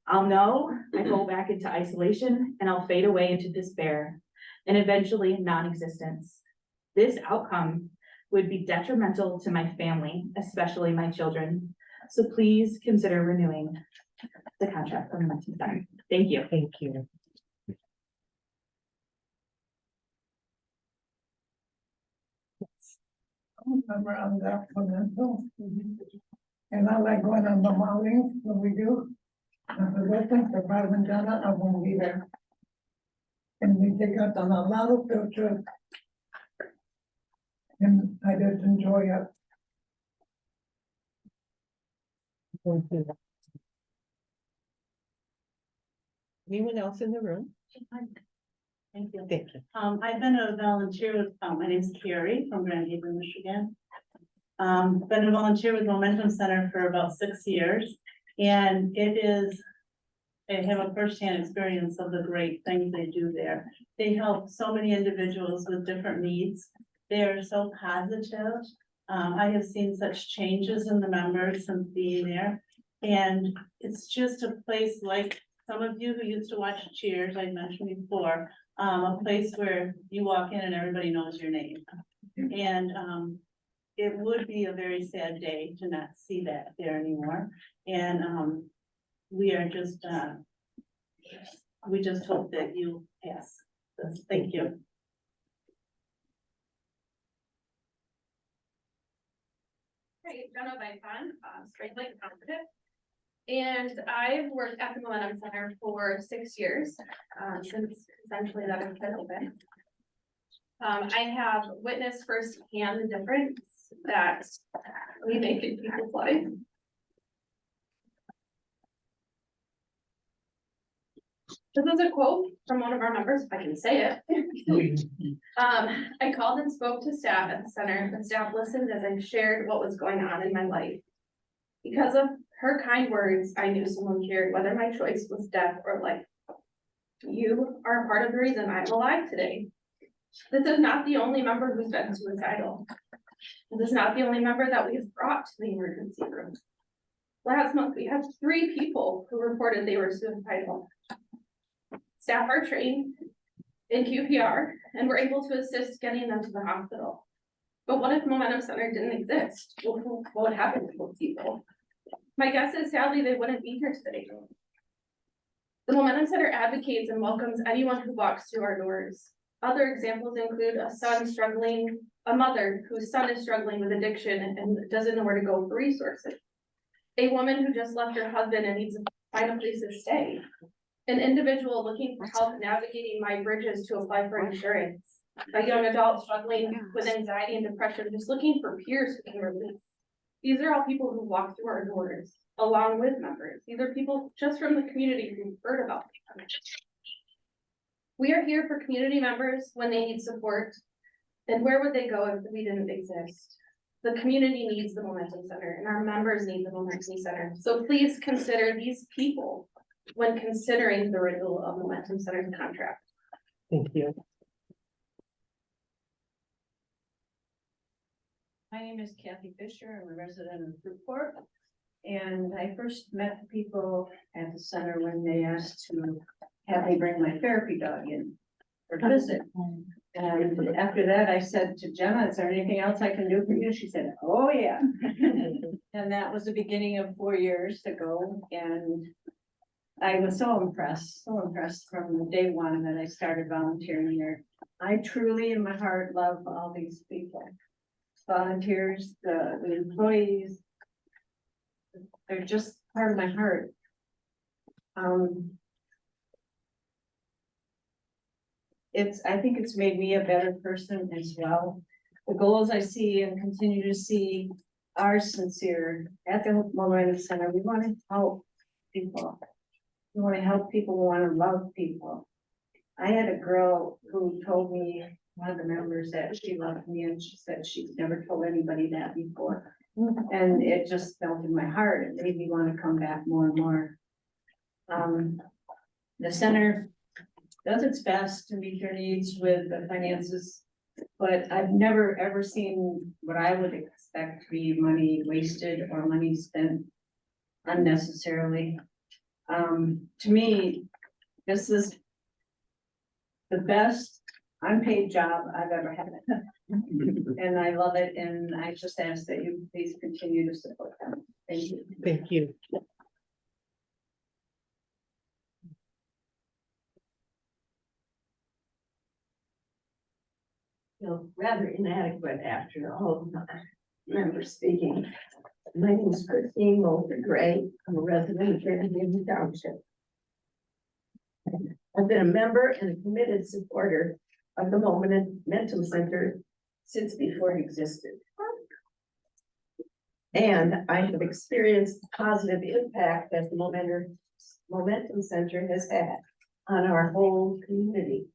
I'll know I go back into isolation and I'll fade away into despair and eventually non-existence. This outcome would be detrimental to my family, especially my children. So please consider renewing the contract for Momentum Center. Thank you. Thank you. I'm around that one, and I like going on the morning when we do. And the lessons for Bob and Donna, I won't be there. And we take out on a lot of field trips. And I just enjoy it. Anyone else in the room? Thank you. Thank you. I've been a volunteer with, my name's Carrie from Grand Haven, Michigan. Been a volunteer with Momentum Center for about 6 years. And I have a firsthand experience of the great things they do there. They help so many individuals with different needs. They are so positive. I have seen such changes in the members since being there. And it's just a place like some of you who used to watch Cheers, I mentioned before, a place where you walk in and everybody knows your name. And it would be a very sad day to not see that there anymore. And we are just, we just hope that you pass this. Thank you. Hey, Jenna Van, Straight Lake Confident. And I've worked at the Momentum Center for 6 years, since essentially that has been open. I have witnessed firsthand the difference that we make in people's lives. This is a quote from one of our members, if I can say it. I called and spoke to staff at the center, and staff listened as I shared what was going on in my life. Because of her kind words, I knew someone cared, whether my choice was death or life. You are a part of the reason I'm alive today. This is not the only member who's been suicidal. This is not the only member that we have brought to the emergency room. Last month, we had 3 people who reported they were suicidal. Staff are trained in QPR and were able to assist getting them to the hospital. But what if Momentum Center didn't exist? What would happen to those people? My guess is sadly they wouldn't be here today. The Momentum Center advocates and welcomes anyone who walks through our doors. Other examples include a mother whose son is struggling with addiction and doesn't know where to go for resources. A woman who just left her husband and needs to find a place to stay. An individual looking for help navigating my bridges to apply for insurance. A young adult struggling with anxiety and depression, just looking for peers who can relieve. These are all people who walk through our doors, along with members. These are people just from the community who've heard about them. We are here for community members when they need support. And where would they go if we didn't exist? The community needs the Momentum Center, and our members need the Momentum Center. So please consider these people when considering the renewal of Momentum Center's contract. Thank you. My name is Kathy Fisher. I'm a resident of Fruitport. And I first met the people at the center when they asked to have me bring my therapy dog in for a visit. And after that, I said to Jenna, is there anything else I can do for you? She said, oh yeah. And that was the beginning of 4 years ago. And I was so impressed from day one that I started volunteering here. I truly in my heart love all these people. Volunteers, the employees. They're just part of my heart. I think it's made me a better person as well. The goals I see and continue to see are sincere. At the Momentum Center, we want to help people. We want to help people, we want to love people. I had a girl who told me, one of the members, that she loved me, and she said she's never told anybody that before. And it just felt in my heart. It made me want to come back more and more. The center does its best to meet your needs with the finances, but I've never ever seen what I would expect to be money wasted or money spent unnecessarily. To me, this is the best unpaid job I've ever had. And I love it, and I just ask that you please continue to support them. Thank you. Thank you. Feel rather inadequate after all of the members speaking. My name is Christine Mulder Gray. I'm a resident of Recipient Township. I've been a member and a committed supporter of the Momentum Center since before it existed. And I have experienced the positive impact that the Momentum Center has had on our whole community.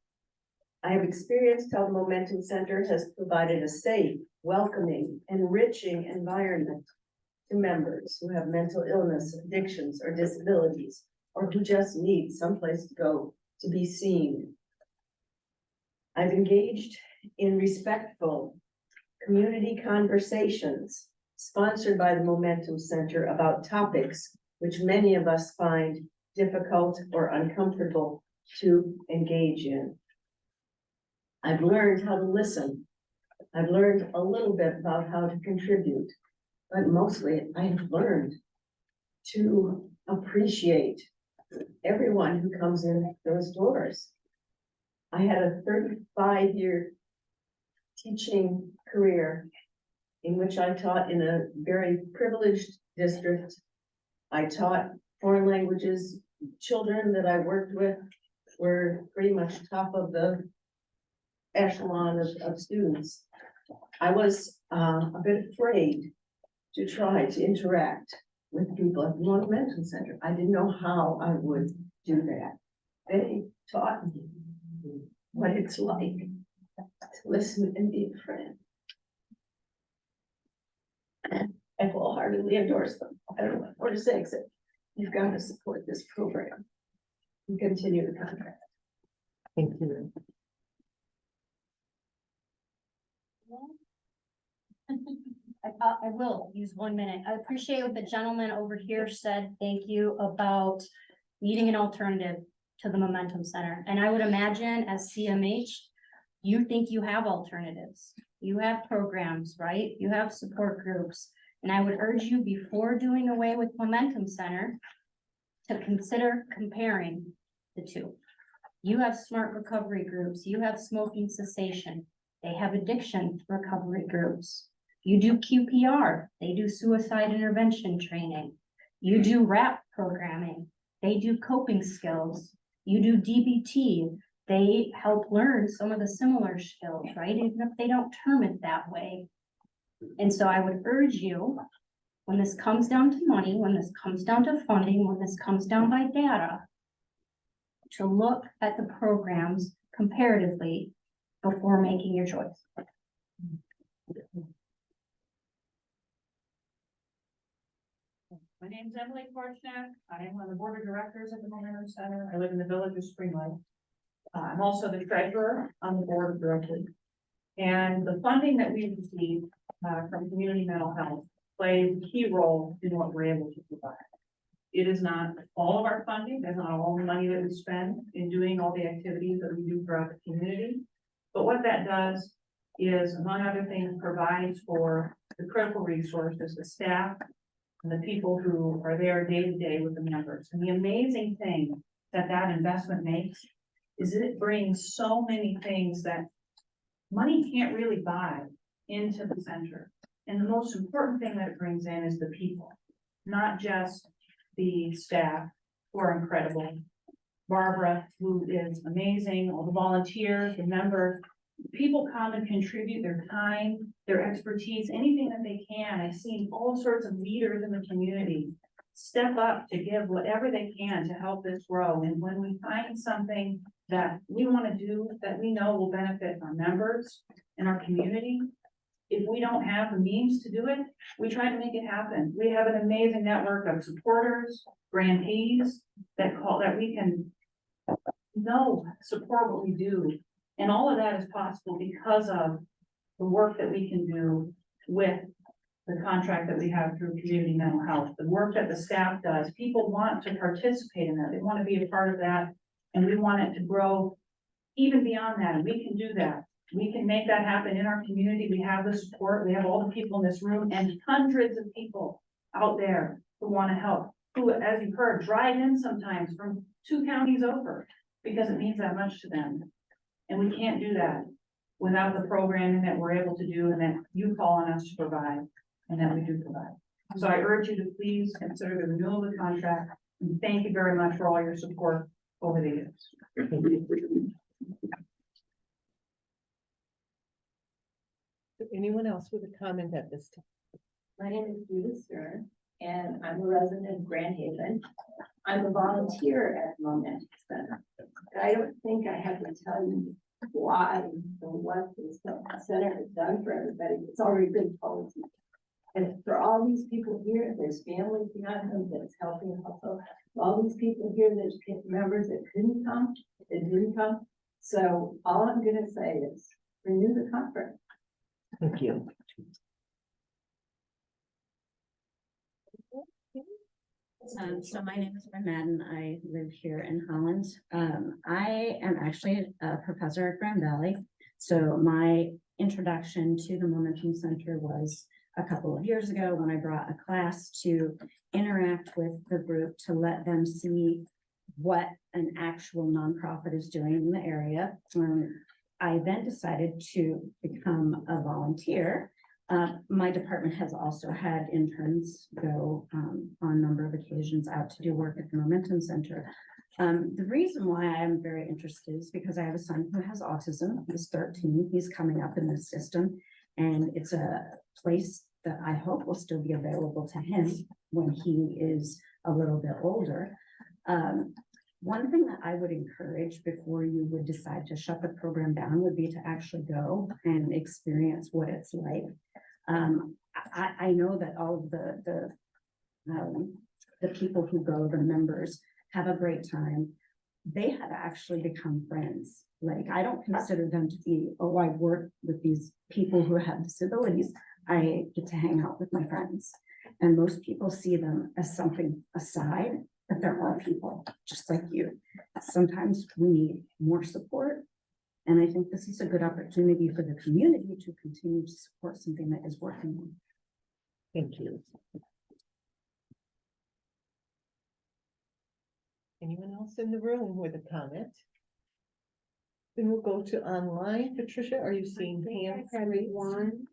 I have experienced how the Momentum Center has provided a safe, welcoming, enriching environment to members who have mental illness, addictions, or disabilities, or who just need someplace to go to be seen. I've engaged in respectful community conversations sponsored by the Momentum Center about topics which many of us find difficult or uncomfortable to engage in. I've learned how to listen. I've learned a little bit about how to contribute, but mostly I've learned to appreciate everyone who comes in those doors. I had a 35-year teaching career in which I taught in a very privileged district I taught foreign languages. Children that I worked with were pretty much top of the echelon of students. I was a bit afraid to try to interact with people at the Momentum Center. I didn't know how I would do that. They taught me what it's like to listen and be a friend. I wholeheartedly endorse them. I don't know what more to say, except you've got to support this program and continue the contract. Thank you. I will use 1 minute. I appreciate what the gentleman over here said. Thank you about needing an alternative to the Momentum Center. And I would imagine as CMH, you think you have alternatives. You have programs, right? You have support groups. And I would urge you before doing away with Momentum Center to consider comparing the two. You have smart recovery groups. You have smoking cessation. They have addiction recovery groups. You do QPR, they do suicide intervention training. You do RAP programming, they do coping skills. You do DBT, they help learn some of the similar skills, right? Even if they don't term it that way. And so I would urge you, when this comes down to money, when this comes down to funding, when this comes down by data, to look at the programs comparatively before making your choice. My name's Emily Korchnak. I am on the board of directors at the Momentum Center. I live in the village of Spring Lake. I'm also the treasurer on the board of directors. And the funding that we receive from community mental health plays a key role in what we're able to provide. It is not all of our funding, that's not all the money that we spend in doing all the activities that we do throughout the community. But what that does is, among other things, provides for the critical resources, the staff, and the people who are there day to day with the members. And the amazing thing that that investment makes is it brings so many things that money can't really buy into the center. And the most important thing that it brings in is the people, not just the staff who are incredible. Barbara, who is amazing, all the volunteers, the members, people come and contribute their time, their expertise, anything that they can. I've seen all sorts of leaders in the community step up to give whatever they can to help this grow. And when we find something that we want to do that we know will benefit our members and our community, if we don't have the means to do it, we try to make it happen. We have an amazing network of supporters, grantees that we can support what we do. And all of that is possible because of the work that we can do with the contract that we have through community mental health, the work that the staff does. People want to participate in that. They want to be a part of that. And we want it to grow even beyond that. And we can do that. We can make that happen in our community. We have the support. We have all the people in this room and hundreds of people out there who want to help, who, as you've heard, drive in sometimes from 2 counties over because it means that much to them. And we can't do that without the programming that we're able to do and that you call on us to provide and that we do provide. So I urge you to please consider the renewal of the contract and thank you very much for all your support over the years. Anyone else with a comment at this time? My name is Judith Stern, and I'm a resident of Grand Haven. I'm a volunteer at the Momentum Center. I don't think I have to tell you why or what this center has done for everybody. It's already been told to you. And for all these people here, there's families behind them that's helping also. All these people here, there's members that couldn't come, that didn't come. So all I'm gonna say is renew the contract. Thank you. So my name is Bryn Madden. I live here in Holland. I am actually a professor at Grand Valley. So my introduction to the Momentum Center was a couple of years ago when I brought a class to interact with the group to let them see what an actual nonprofit is doing in the area. I then decided to become a volunteer My department has also had interns go on a number of occasions out to do work at the Momentum Center. The reason why I'm very interested is because I have a son who has autism. He's 13. He's coming up in the system, and it's a place that I hope will still be available to him when he is a little bit older. One thing that I would encourage before you would decide to shut the program down would be to actually go and experience what it's like. I know that all of the people who go, the members, have a great time. They have actually become friends. Like, I don't consider them to be, oh, I work with these people who have disabilities. I get to hang out with my friends. And most people see them as something aside, but they're all people, just like you. Sometimes we need more support. And I think this is a good opportunity for the community to continue to support something that is working. Thank you. Anyone else in the room with a comment? Then we'll go to online. Patricia, are you seeing hands? One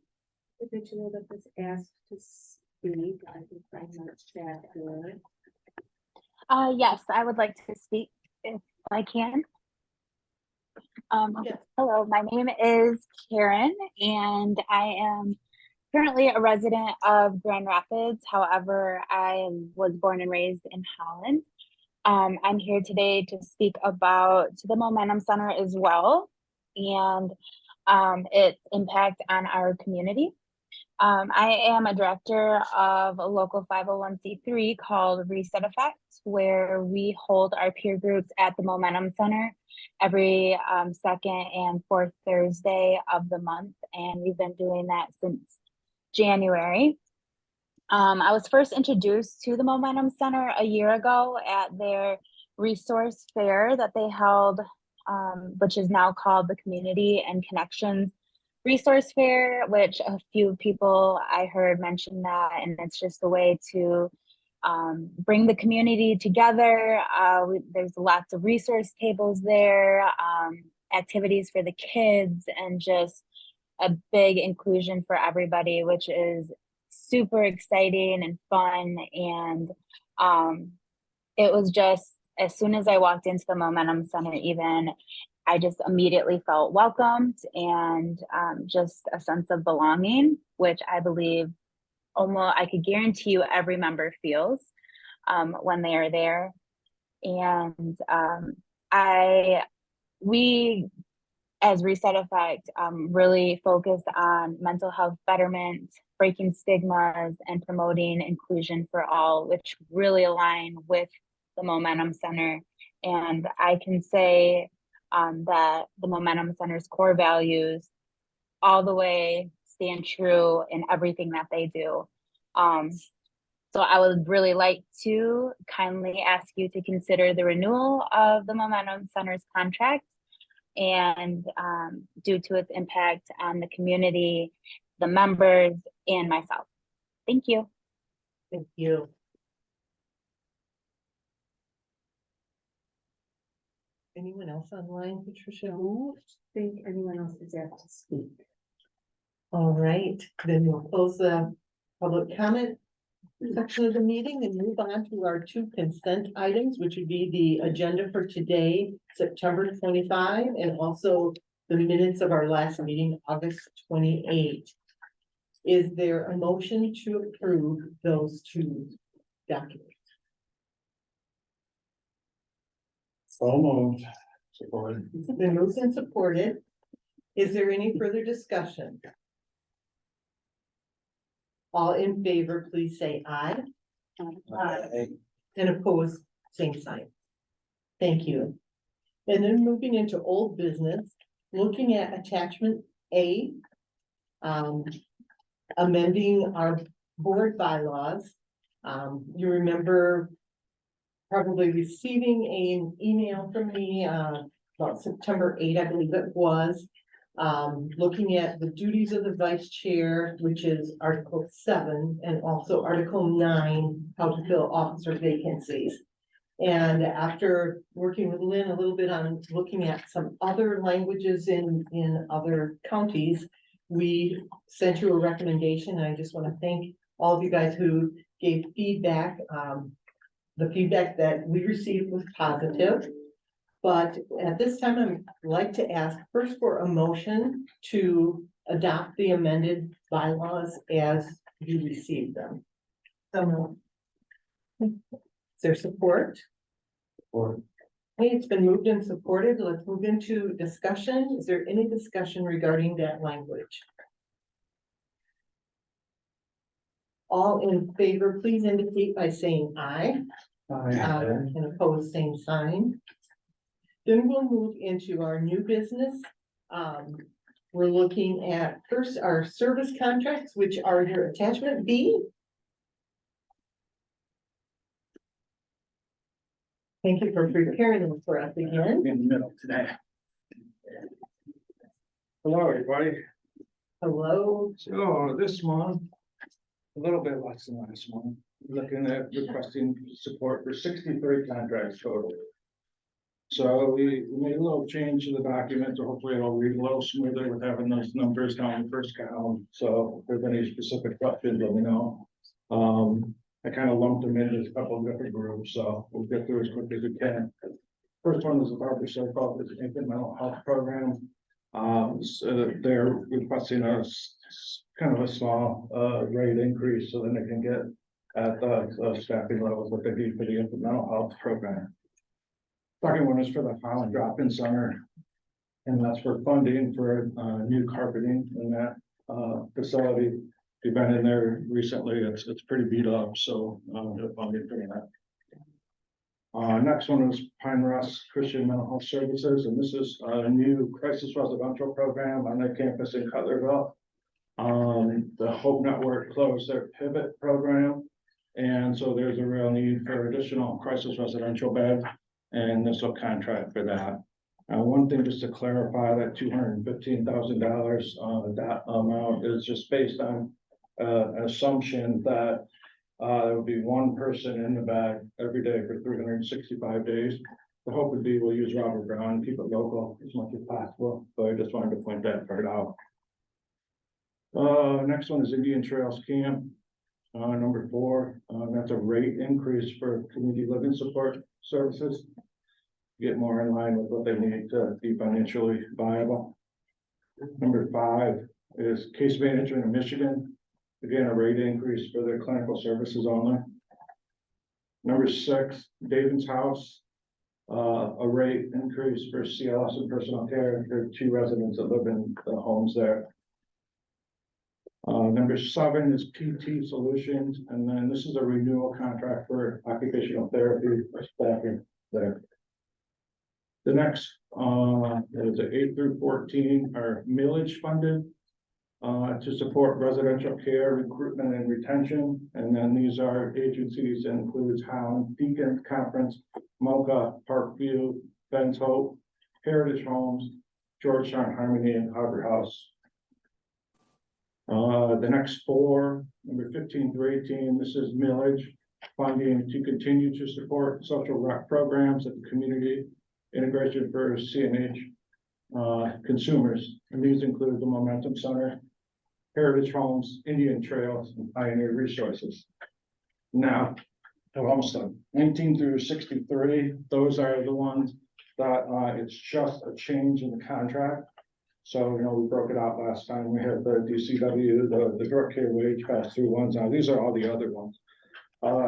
individual that was asked to speak. I think I'm not chat good. Yes, I would like to speak if I can. Yes. Hello, my name is Karen, and I am currently a resident of Grand Rapids. However, I was born and raised in Holland. I'm here today to speak about the Momentum Center as well, and its impact on our community. I am a director of a local 501c3 called Recipient, where we hold our peer groups at the Momentum Center every second and fourth Thursday of the month, and we've been doing that since January. I was first introduced to the Momentum Center a year ago at their resource fair that they held, which is now called the Community and Connections Resource Fair, which a few people I heard mention that, and it's just a way to bring the community together. There's lots of resource tables there, activities for the kids, and just a big inclusion for everybody, which is super exciting and fun. And it was just, as soon as I walked into the Momentum Center, even, I just immediately felt welcomed and just a sense of belonging, which I believe I could guarantee you every member feels when they are there. And we as Reset Effect really focus on mental health betterment, breaking stigmas, and promoting inclusion for all, which really align with the Momentum Center. And I can say that the Momentum Center's core values all the way stand true in everything that they do. So I would really like to kindly ask you to consider the renewal of the Momentum Center's contract, and due to its impact on the community, the members, and myself. Thank you. Thank you. Anyone else online, Patricia? I don't think anyone else is asked to speak. All right, then we'll close the public comment section of the meeting and move on to our two consent items, which would be the agenda for today, September 25, and also the minutes of our last meeting, August 28. Is there a motion to approve those two documents? So moved. Supported. It's been moved and supported. Is there any further discussion? All in favor, please say aye. Aye. And opposed, same sign. Thank you. And then moving into old business, looking at attachment A, amending our board bylaws. You remember probably receiving an email from me about September 8, I believe it was, looking at the duties of the vice chair, which is Article 7, and also Article 9, how to fill officer vacancies. And after working with Lynn a little bit on looking at some other languages in other counties, we sent you a recommendation. I just want to thank all of you guys who gave feedback. The feedback that we received was positive. But at this time, I'd like to ask first for a motion to adopt the amended bylaws as you receive them. So, is there support? Or Hey, it's been moved and supported. Let's move into discussion. Is there any discussion regarding that language? All in favor, please indicate by saying aye. And opposed, same sign. Then we'll move into our new business. We're looking at first our service contracts, which are your attachment B. Thank you for preparing them for us again. In the middle today. Hello, everybody. Hello. So this month, a little bit less than last month, looking at requesting support for 63 contracts total. So we made a little change to the document, so hopefully it'll read a little smoother with having those numbers down the first column. So if there's any specific questions, let me know. I kind of lumped them into a couple of different groups, so we'll get through as quick as we can. First one is about the so-called infant mental health program. So they're requesting kind of a small rate increase so then they can get at the staffing levels that they need for the infant mental health program. Second one is for the Holland Drop-In Center, and that's for funding for new carpeting in that facility. If you've been in there recently, it's pretty beat up, so they're funding for that. Next one is Pine Rest Christian Mental Health Services, and this is a new crisis residential program on their campus in Cutlerville. The Hope Network closed their pivot program, and so there's a real need for additional crisis residential beds, and this will contract for that. One thing just to clarify, that $215,000 that amount is just based on assumption that there will be one person in the bag every day for 365 days. The hope would be we'll use Robert Brown and keep it local as much as possible, but I just wanted to point that part out. Next one is Indian Trails Camp, number 4. That's a rate increase for community living support services. Get more in line with what they need to be financially viable. Number 5 is Case Management in Michigan. Again, a rate increase for their clinical services only. Number 6, David's House, a rate increase for CLS and personal care. There are 2 residents that live in the homes there. Number 7 is PT Solutions, and then this is a renewal contract for occupational therapy for staffing there. The next is 8 through 14 are millage funded to support residential care, recruitment and retention. And then these are agencies that includes Holland, Deacon Conference, Mocha, Parkview, Ben's Hope, Heritage Homes, Georgetown Harmony, and Harbor House. The next 4, number 15 through 18, this is millage funding to continue to support social rec programs at the community, integration for CNH consumers. And these include the Momentum Center, Heritage Homes, Indian Trails, and Pioneer Resources. Now, they're almost done. 19 through 63, those are the ones that it's just a change in the contract. So, we broke it out last time. We had the DCW, the direct care wage pass-through ones. Now, these are all the other ones.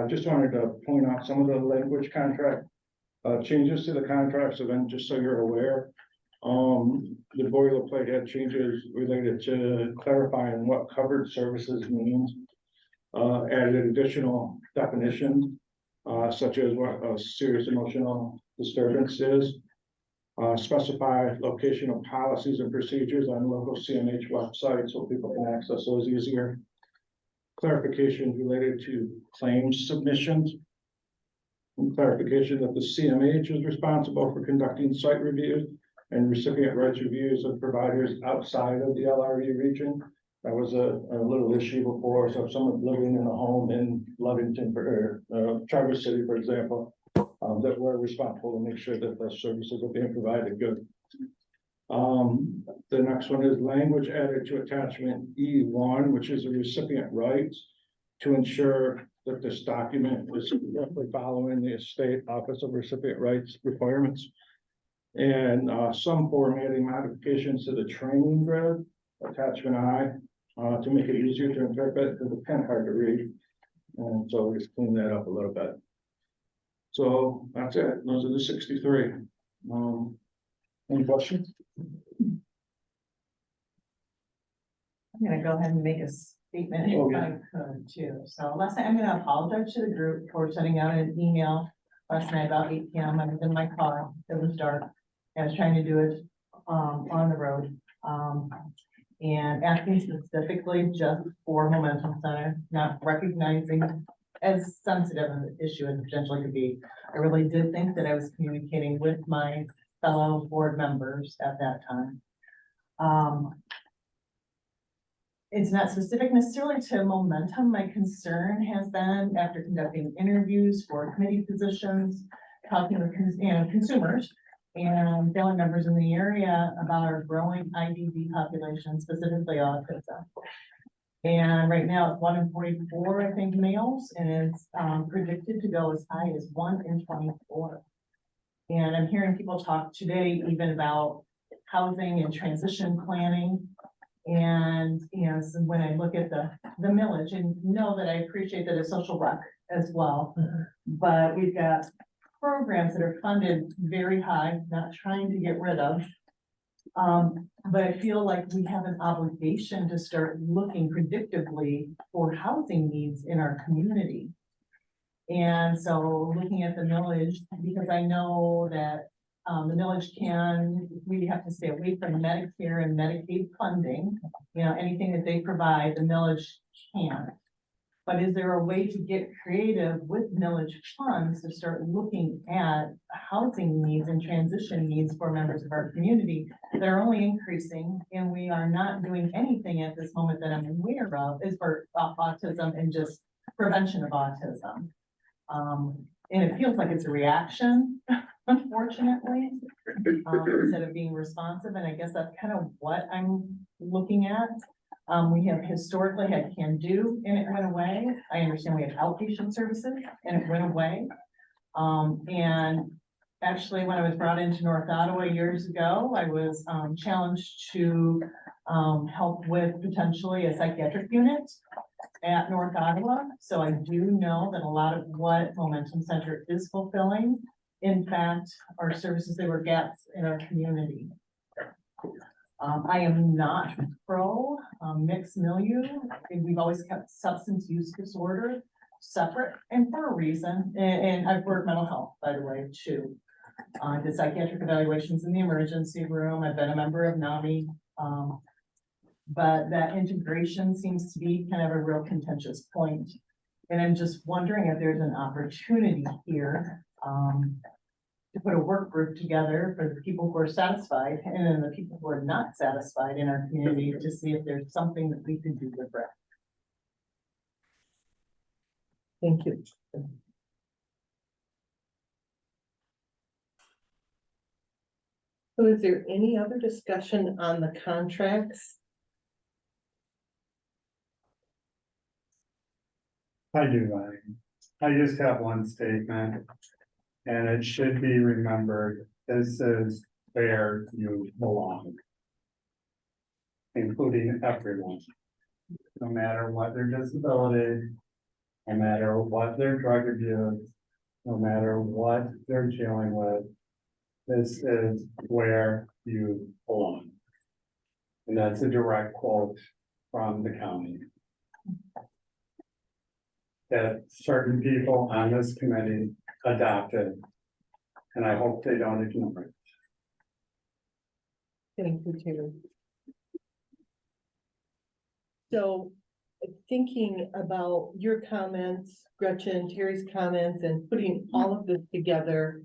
Just wanted to point out some of the language contract changes to the contract. So then, just so you're aware, the boilerplate had changes related to clarifying what covered services means, added additional definitions, such as what a serious emotional disturbance is, specify location of policies and procedures on local CNH websites so people can access those easier, clarification related to claims submissions, and clarification that the CMH is responsible for conducting site reviews and recipient rights reviews of providers outside of the LRE region. That was a little issue before. So if someone's living in a home in Lovington or Traverse City, for example, that we're responsible to make sure that the services are being provided good. The next one is language added to attachment E1, which is the recipient rights, to ensure that this document is directly following the State Office of Recipient Rights requirements. And some formatting modifications to the training grid, attachment I, to make it easier to interpret, because it's kind of hard to read. And so we just clean that up a little bit. So that's it. Those are the 63. Any questions? I'm gonna go ahead and make a statement if I could too. So last night, I'm gonna apologize to the group for sending out an email last night about 8 p.m. I was in my car. It was dark. I was trying to do it on the road. And asking specifically just for Momentum Center, not recognizing as sensitive an issue as it potentially could be. I really did think that I was communicating with my fellow board members at that time. It's not specific necessarily to Momentum. My concern has been, after conducting interviews for committee positions, talking with consumers and family members in the area about our growing IDD population, specifically autism. And right now it's 1 in 44, I think, males, and it's predicted to go as high as 1 in 24. And I'm hearing people talk today even about housing and transition planning. And, so when I look at the millage, and know that I appreciate that it's social rec as well, but we've got programs that are funded very high, not trying to get rid of. But I feel like we have an obligation to start looking predictively for housing needs in our community. And so looking at the millage, because I know that the millage we have to stay away from Medicare and Medicaid funding. Anything that they provide, the millage can't. But is there a way to get creative with millage funds to start looking at housing needs and transition needs for members of our community that are only increasing, and we are not doing anything at this moment that I'm aware of is for autism and just prevention of autism. And it feels like it's a reaction, unfortunately, instead of being responsive. And I guess that's kind of what I'm looking at. We have historically had Can Do and it went away. I understand we have outpatient services and it went away. And actually, when I was brought into North Ottawa years ago, I was challenged to help with potentially a psychiatric unit at North Ottawa. So I do know that a lot of what Momentum Center is fulfilling, in fact, are services that were gaps in our community. I am not pro mixed milieu. We've always kept substance use disorder separate and for a reason. And I've worked mental health, by the way, too. I did psychiatric evaluations in the emergency room. I've been a member of NAMI. But that integration seems to be kind of a real contentious point. And I'm just wondering if there's an opportunity here to put a work group together for the people who are satisfied and then the people who are not satisfied in our community to see if there's something that we can do different. Thank you. So is there any other discussion on the contracts? I do, I just have one statement, and it should be remembered, this is where you belong. Including everyone, no matter what their disability, no matter what their drug abuse, no matter what they're dealing with, this is where you belong. And that's a direct quote from the county. That certain people on this committee adopted, and I hope they don't ignore it. Thank you, Terry. So thinking about your comments, Gretchen, Terry's comments, and putting all of this together,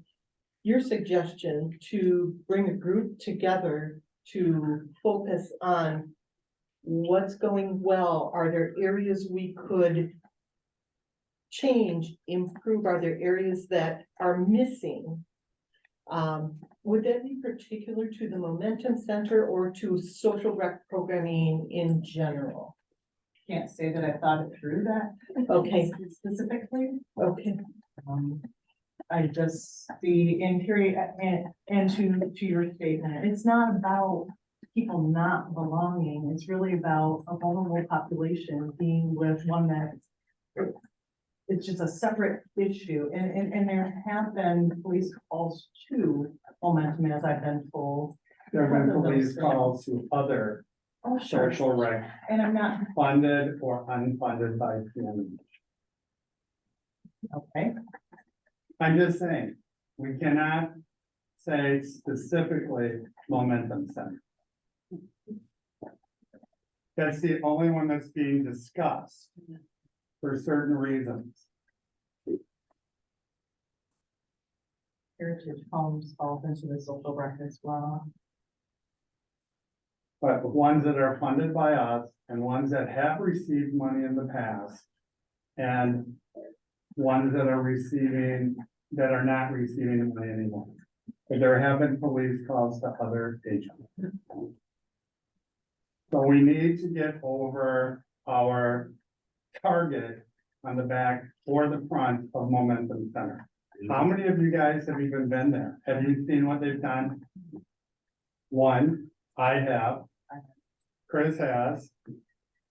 your suggestion to bring a group together to focus on what's going well, are there areas we could change, improve, are there areas that are missing? Would that be particular to the Momentum Center or to social rec programming in general? Can't say that I thought it through that. Okay. Specifically. Okay. I just see interior and to your statement, it's not about people not belonging. It's really about a vulnerable population being with one that it's just a separate issue. And there have been police calls to Momentum, as I've been told. There have been police calls to other Oh, sure. social rec And I'm not, funded or unfunded by CME. okay, I'm just saying, we cannot say specifically Momentum Center. That's the only one that's being discussed for certain reasons. Heritage Homes falls into the social rec as well. But the ones that are funded by us and ones that have received money in the past. And ones that are receiving, that are not receiving money anymore. But there have been police calls to other agents. So we need to get over our target on the back or the front of Momentum Center. How many of you guys have even been there? Have you seen what they've done? One, I have. Chris has.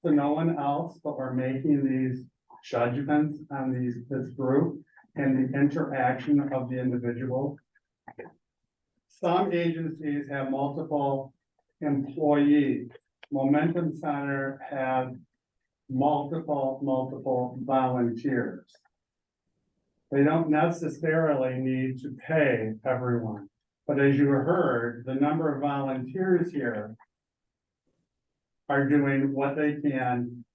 So no one else, but we're making these judgments on this group and the interaction of the individual. Some agencies have multiple employees. Momentum Center has multiple volunteers. They don't necessarily need to pay everyone, but as you heard, the number of volunteers here are doing what they can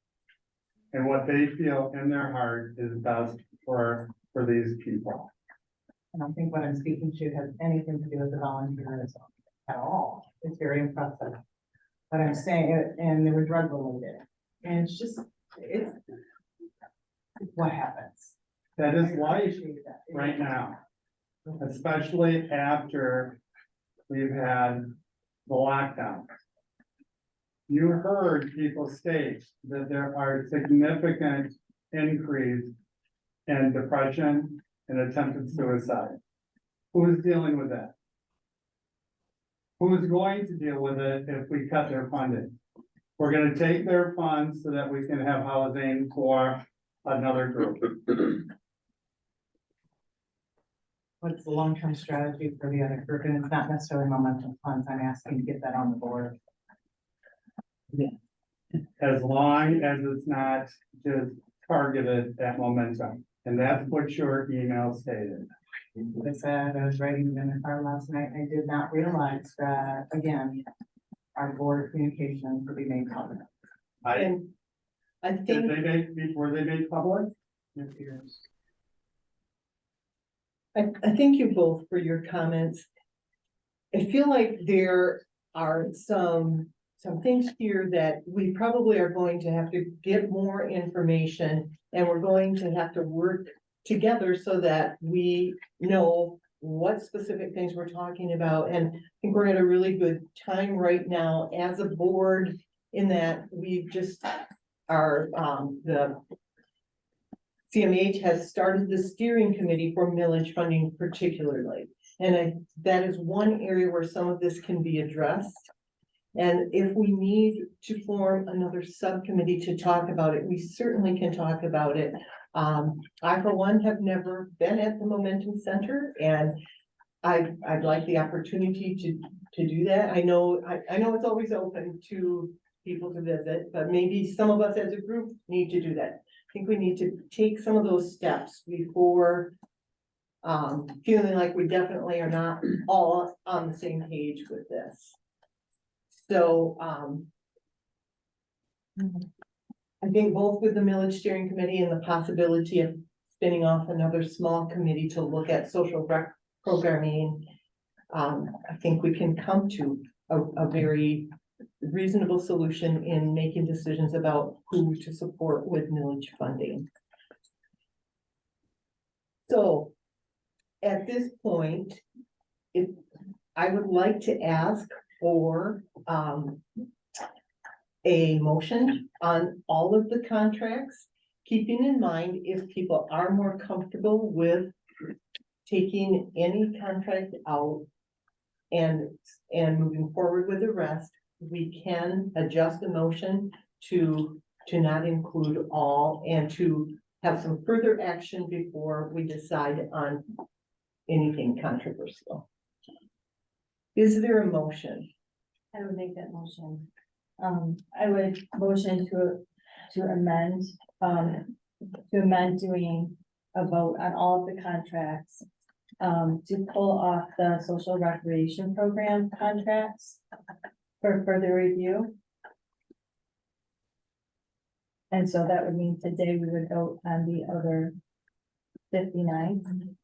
and what they feel in their heart is best for these people. I don't think what I'm speaking to has anything to do with the volunteerism at all. It's very impressive. But I'm saying, and they were drug related, and it's just, it's what happens. That is I life appreciate that. right now, especially after we've had the lockdown. You heard people state that there are significant increase in depression and attempted suicide. Who's dealing with that? Who's going to deal with it if we cut their funding? We're gonna take their funds so that we can have housing for another group. What's the long-term strategy for the other group? And it's not necessarily Momentum funds. I'm asking to get that on the board. As long as it's not just targeted at Momentum. And that's what your email stated. Like I said, I was writing in the car last night. I did not realize that, again, our board communication could be made public. And I think. Were they made public? I thank you both for your comments. I feel like there are some things here that we probably are going to have to get more information, and we're going to have to work together so that we know what specific things we're talking about. And I think we're at a really good time right now as a board in that we just are, the CMH has started the steering committee for millage funding particularly. And that is one area where some of this can be addressed. And if we need to form another subcommittee to talk about it, we certainly can talk about it. I, for one, have never been at the Momentum Center, and I'd like the opportunity to do that. I know it's always open to people to visit, but maybe some of us as a group need to do that. I think we need to take some of those steps before feeling like we definitely are not all on the same page with this. So I think both with the millage steering committee and the possibility of spinning off another small committee to look at social rec programming, I think we can come to a very reasonable solution in making decisions about who to support with millage funding. So at this point, I would like to ask for, a motion on all of the contracts, keeping in mind if people are more comfortable with taking any contract out and moving forward with the rest, we can adjust the motion to not include all and to have some further action before we decide on anything controversial. Is there a motion? I would make that motion. I would motion to amend doing a vote on all of the contracts. To pull off the social recreation program contracts for further review. And so that would mean today we would vote on the other 59.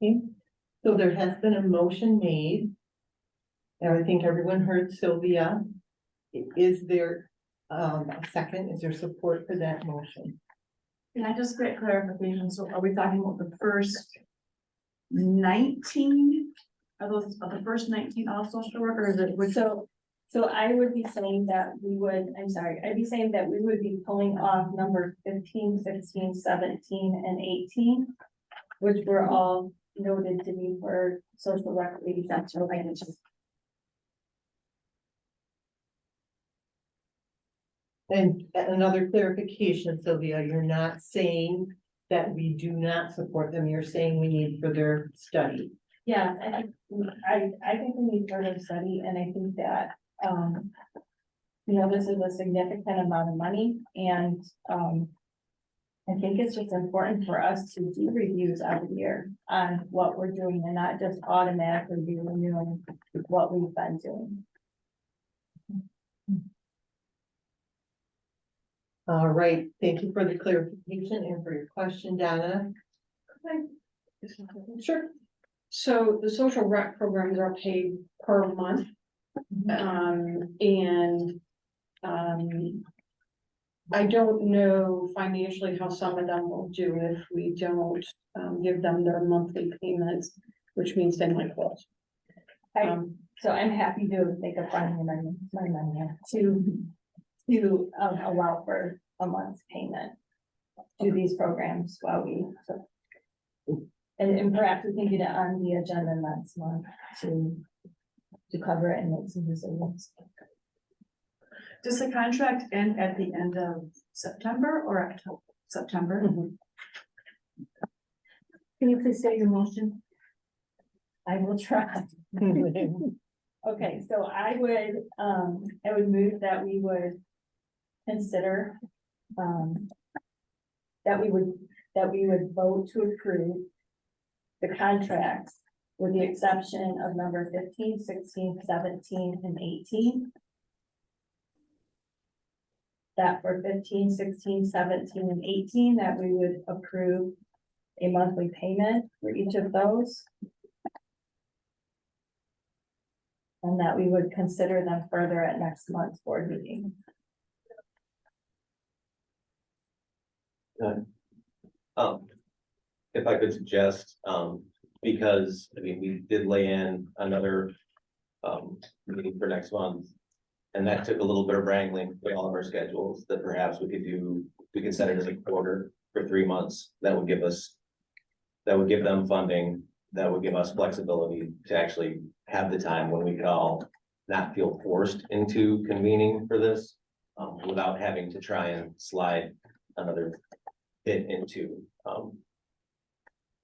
Okay, so there has been a motion made. And I think everyone heard Sylvia. Is there a second? Is there support for that motion? Can I just get clarification? So are we talking about the first 19? Are the first 19 all social work, or is it which? So I would be saying that I'd be saying that we would be pulling off number 15, 16, 17, and 18, which were all noted to be for social recreation. And another clarification, Sylvia, you're not saying that we do not support them, you're saying we need further study. Yeah, I think we need further study, and I think that, this is a significant amount of money, and, I think it's just important for us to do reviews every year on what we're doing and not just automatically be renewing what we've been doing. All right, thank you for the clarification and for your question, Donna. Sure. So the social rec programs are paid per month. I don't know financially how some of them will do if we don't give them their monthly payments, which means they might close. So I'm happy to make a friendly amendment to allow for a month's payment to these programs while we, and perhaps we can get it on the agenda next month to cover it and make some decisions. Does the contract end at the end of September or October? September? Can you please say your motion? I will try. Okay, so I would move that we would consider, that we would vote to approve the contracts with the exception of number 15, 16, 17, and 18. That for 15, 16, 17, and 18, that we would approve a monthly payment for each of those. And that we would consider them further at next month's board meeting. If I could suggest, because, I mean, we did lay in another meeting for next month. And that took a little bit of wrangling with all of our schedules that perhaps we could set it as a quarter for 3 months. That would give them funding, that would give us flexibility to actually have the time when we could all not feel forced into convening for this, without having to try and slide another bit into,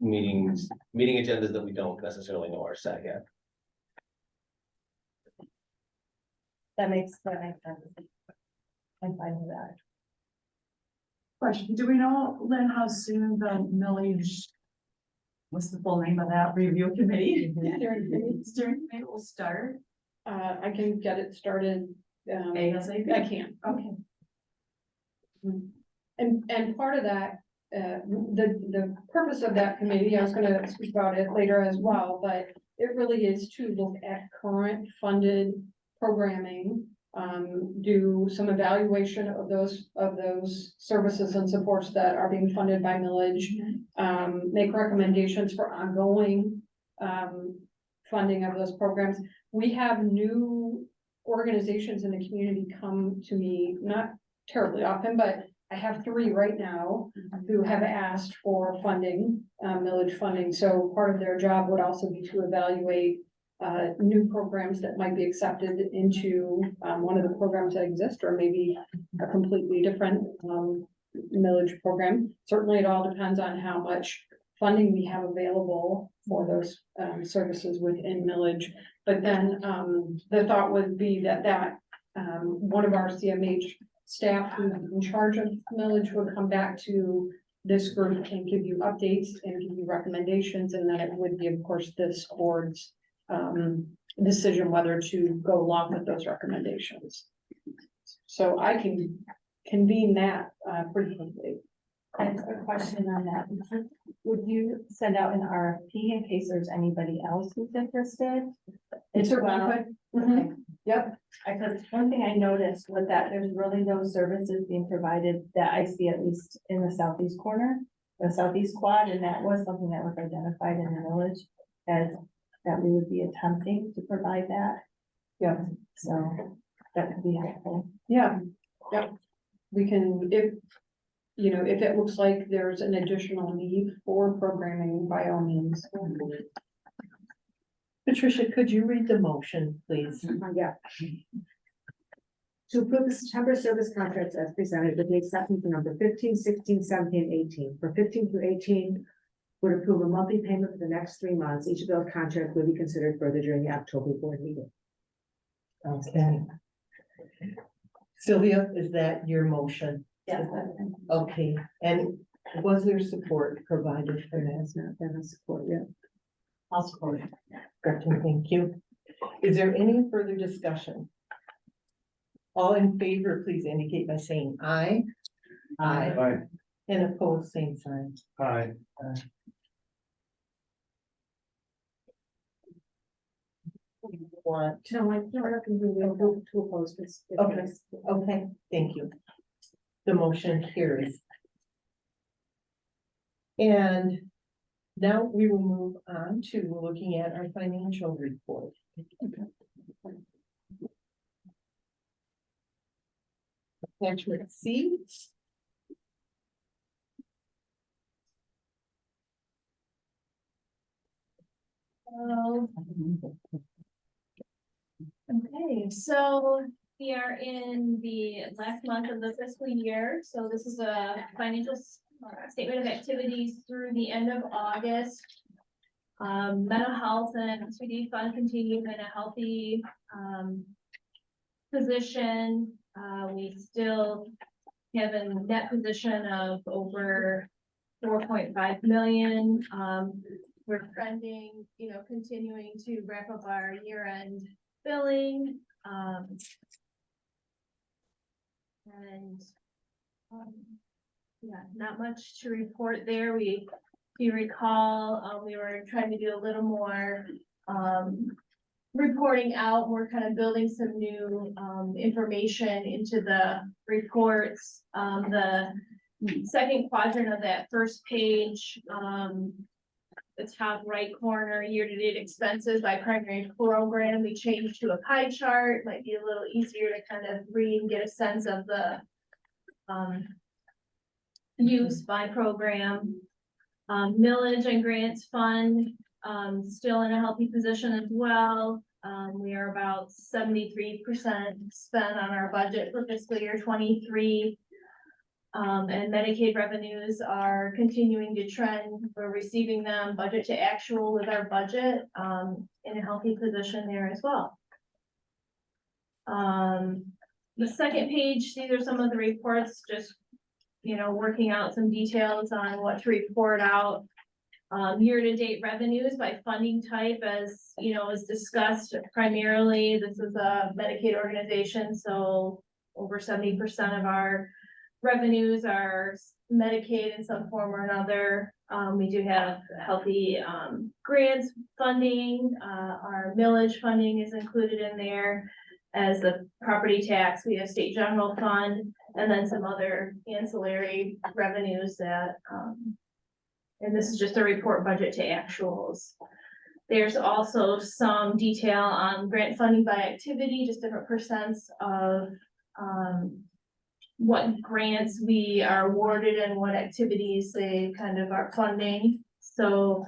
meeting agendas that we don't necessarily know are set yet. That makes sense. I'm fine with that. Question, do we know, Lynn, how soon the millage, what's the full name of that review committee? Steering committee will start? I can get it started. ASAP? I can. Okay. And part of that, the purpose of that committee, I was gonna speak about it later as well, but it really is to look at current funded programming do some evaluation of those services and supports that are being funded by millage. Make recommendations for ongoing, funding of those programs. We have new organizations in the community come to me, not terribly often, but I have 3 right now who have asked for funding, millage funding. So part of their job would also be to evaluate new programs that might be accepted into one of the programs that exist, or maybe a completely different millage program. Certainly, it all depends on how much funding we have available for those services within millage. But then the thought would be that one of our CMH staff who's in charge of millage would come back to this group and give you updates and give you recommendations, and then it would be, of course, this board's decision whether to go along with those recommendations. So I can convene that pretty quickly. I have a question on that. Would you send out an RFP in case there's anybody else who's interested? It's a run. Yep. Because one thing I noticed was that there's really no services being provided that I see, at least in the southeast corner, the southeast quad, and that was something that was identified in the village as that we would be attempting to provide that. Yeah. So that could be helpful. Yeah, yep. We can, if it looks like there's an additional need for programming, by all means. Patricia, could you read the motion, please? Yeah. To approve the September service contracts as presented with the exception for number 15, 16, 17, 18. For 15 through 18, would approve a monthly payment for the next 3 months. Each of those contracts will be considered further during the October board meeting. Okay. Sylvia, is that your motion? Yeah. Okay, and was there support provided for that? That's not been a support yet. I'll support it. Gretchen, thank you. Is there any further discussion? All in favor, please indicate by saying aye. Aye. Aye. And opposed, same sign. Aye. Want, No, I can't recommend we vote to oppose this. okay, okay, thank you. The motion carries. And now we will move on to looking at our financial report. Attachment C. Okay, so we are in the last month of the fiscal year, so this is a financial statement of activities through the end of August. Mental health and SVD fund continue in a healthy position. We still have a net position of over 4.5 million. We're trending, continuing to wrap up our year-end billing. Yeah, not much to report there. If you recall, we were trying to do a little more reporting out. We're kind of building some new information into the reports. The second quadrant of that first page, the top right corner, year-to-date expenses by primary program, we changed to a pie chart. Might be a little easier to kind of read and get a sense of the use by program. Millage and grants fund, still in a healthy position as well. We are about 73% spent on our budget for fiscal year 23. And Medicaid revenues are continuing to trend. We're receiving them budget to actual with our budget, in a healthy position there as well. The second page, these are some of the reports, just, working out some details on what to report out. Year-to-date revenues by funding type, as is discussed primarily. This is a Medicaid organization, so over 70% of our revenues are Medicaid in some form or another. We do have healthy grants funding. Our millage funding is included in there. as the property tax, we have state general fund, and then some other ancillary revenues that, and this is just a report budget to actuals. There's also some detail on grant funding by activity, just different percents of, what grants we are awarded and what activities they kind of are funding. So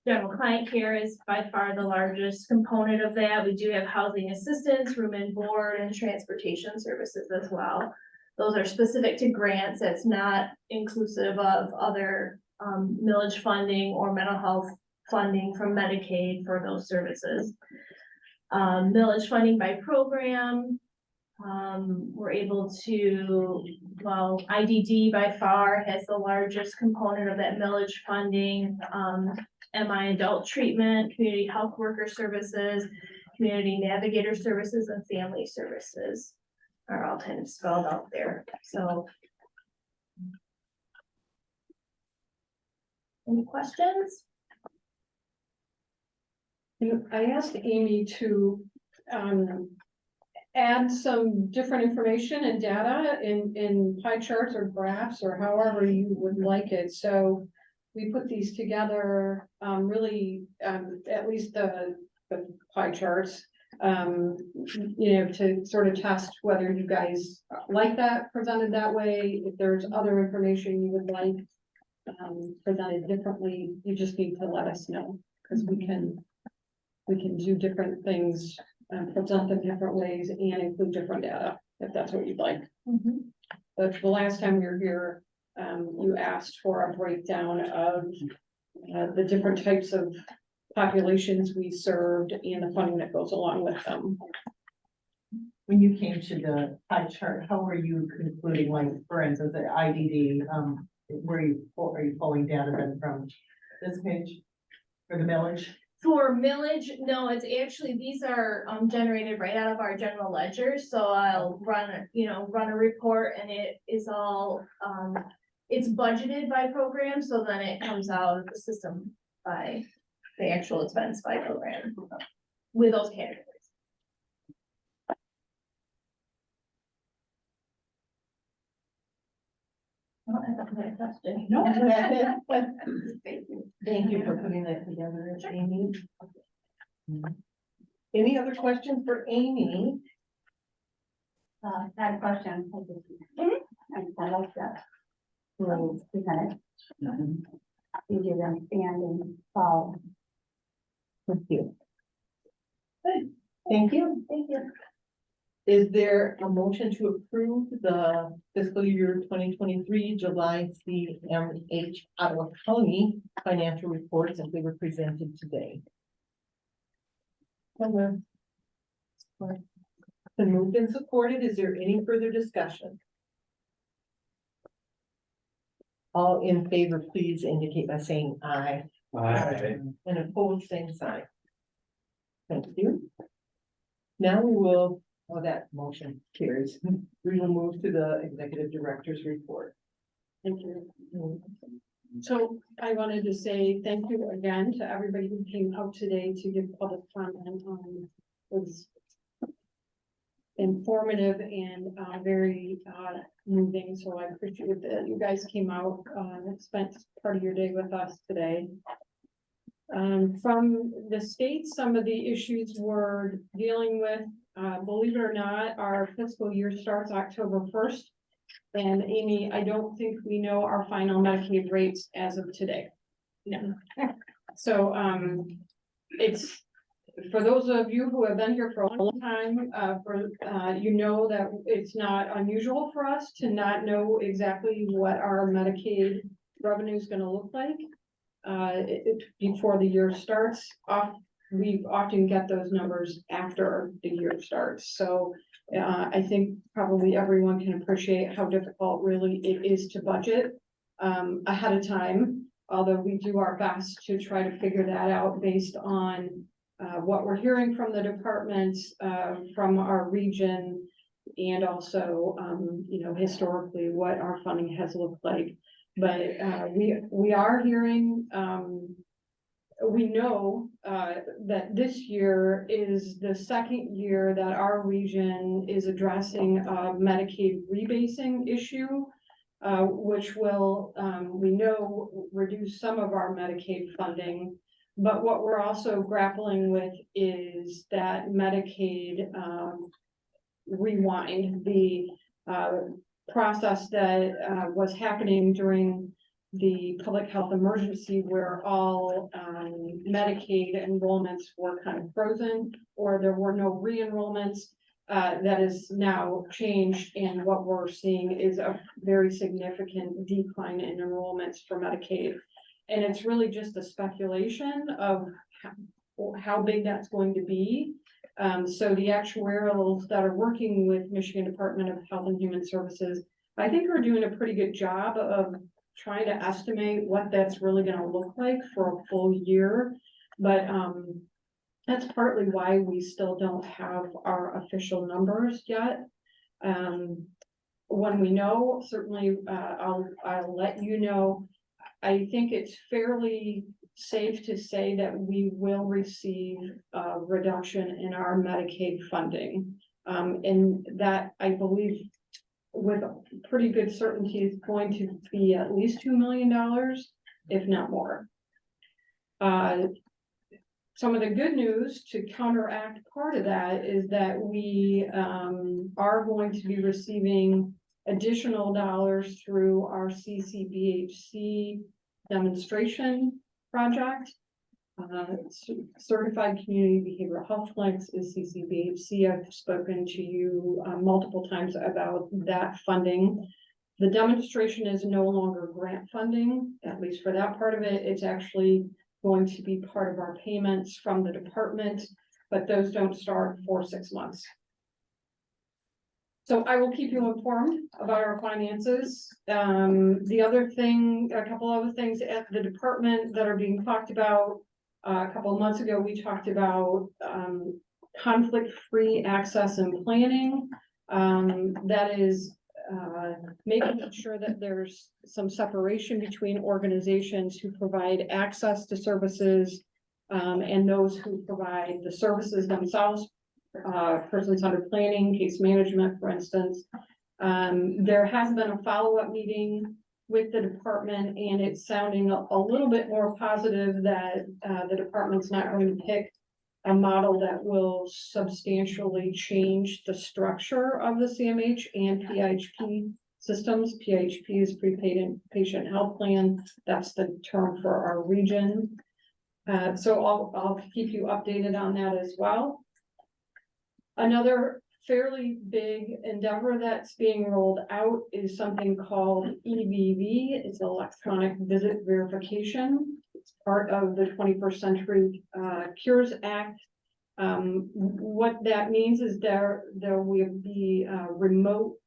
general client care is by far the largest component of that. We do have housing assistance, room and board, and transportation services as well. Those are specific to grants. That's not inclusive of other millage funding or mental health funding from Medicaid for those services. Millage funding by program. We're able to, well, IDD by far has the largest component of that millage funding. MI adult treatment, community health worker services, community navigator services, and family services are all kind of spelled out there. So. Any questions? I asked Amy to, add some different information and data in pie charts or graphs or however you would like it. So we put these together, really, at least the pie charts, to sort of test whether you guys like that presented that way. If there's other information you would like presented differently, you just need to let us know, because we can do different things, present them different ways and include different data, if that's what you'd like. But the last time you were here, you asked for a breakdown of the different types of populations we served and the funding that goes along with them. When you came to the pie chart, how were you concluding, like, for instance, the IDD, are you pulling data then from this page for the millage? For millage, no, it's actually, these are generated right out of our general ledger. So I'll run a report, and it is all, it's budgeted by program. So then it comes out of the system by the actual expense by program with those categories. No. Thank you for putting that together, Amy. Any other questions for Amy? I had a question. I like that. Presented. Easier to understand and follow. Thank you. Good. Thank you. Thank you. Is there a motion to approve the fiscal year 2023 July CMH Ottawa County financial reports as they were presented today? Been moved and supported. Is there any further discussion? All in favor, please indicate by saying aye. Aye. And opposed, same sign. Thank you. Now we will, that motion carries. We will move to the executive director's report. Thank you. So I wanted to say thank you again to everybody who came out today to give public comment on was informative and very moving. So I appreciate that you guys came out and spent part of your day with us today. From the state, some of the issues we're dealing with, believe it or not, our fiscal year starts October 1st. And Amy, I don't think we know our final Medicaid rates as of today. No. So it's, for those of you who have been here for a long time, you know that it's not unusual for us to not know exactly what our Medicaid revenue is going to look like before the year starts. We often get those numbers after the year starts. So I think probably everyone can appreciate how difficult really it is to budget ahead of time, although we do our best to try to figure that out based on what we're hearing from the departments, from our region, and also, historically what our funding has looked like. But we are hearing we know, that this year is the second year that our region is addressing a Medicaid rebasing issue, which will, we know, reduce some of our Medicaid funding. But what we're also grappling with is that Medicaid, rewind, the, process that, was happening during the public health emergency, where all Medicaid enrollments were kind of frozen, or there were no re-enrollments. That is now changed, and what we're seeing is a very significant decline in enrollments for Medicaid. And it's really just a speculation of how big that's going to be. So the actuarials that are working with Michigan Department of Health and Human Services, I think are doing a pretty good job of trying to estimate what that's really gonna look like for a full year. But that's partly why we still don't have our official numbers yet. When we know, certainly I'll let you know. I think it's fairly safe to say that we will receive a reduction in our Medicaid funding. And that, I believe, with pretty good certainty, is going to be at least $2 million, if not more. Some of the good news to counteract part of that is that we are going to be receiving additional dollars through our CCBHC demonstration project. Certified Community Behavioral Health Clinics is CCBHC. I've spoken to you multiple times about that funding. The demonstration is no longer grant funding, at least for that part of it. It's actually going to be part of our payments from the department, but those don't start for 6 months. So I will keep you informed about our finances. The other thing, a couple other things at the department that are being talked about. A couple of months ago, we talked about conflict-free access and planning. That is making sure that there's some separation between organizations who provide access to services and those who provide the services themselves. Persons under planning, case management, for instance. There has been a follow-up meeting with the department, and it's sounding a little bit more positive that the department's not going to pick a model that will substantially change the structure of the CMH and PHP systems. PHP is prepaid patient health plan. That's the term for our region. So I'll keep you updated on that as well. Another fairly big endeavor that's being rolled out is something called EVV. It's electronic visit verification. It's part of the 21st Century Cures Act. What that means is there will be remote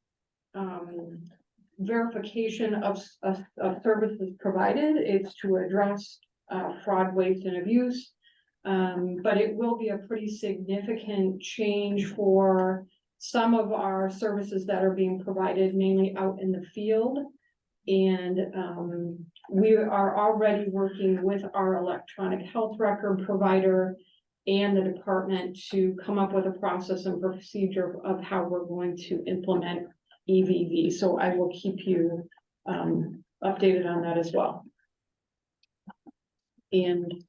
verification of services provided. It's to address fraud, waste, and abuse. But it will be a pretty significant change for some of our services that are being provided mainly out in the field. And we are already working with our electronic health record provider and the department to come up with a process and procedure of how we're going to implement EVV. So I will keep you updated on that as well. And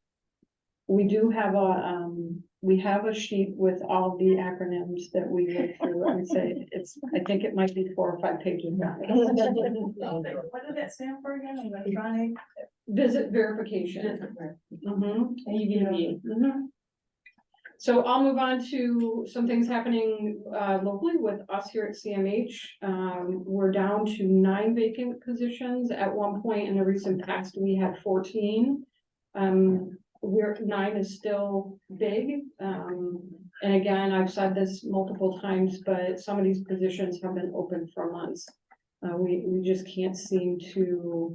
we do have a sheet with all the acronyms that we went through. I would say I think it might be 4 or 5 pages. What did that stand for again? Electronic visit verification. EVV. So I'll move on to some things happening locally with us here at CMH. We're down to 9 vacant positions. At one point in the recent past, we had 14. Where 9 is still big. And again, I've said this multiple times, but some of these positions have been open for months. We just can't seem to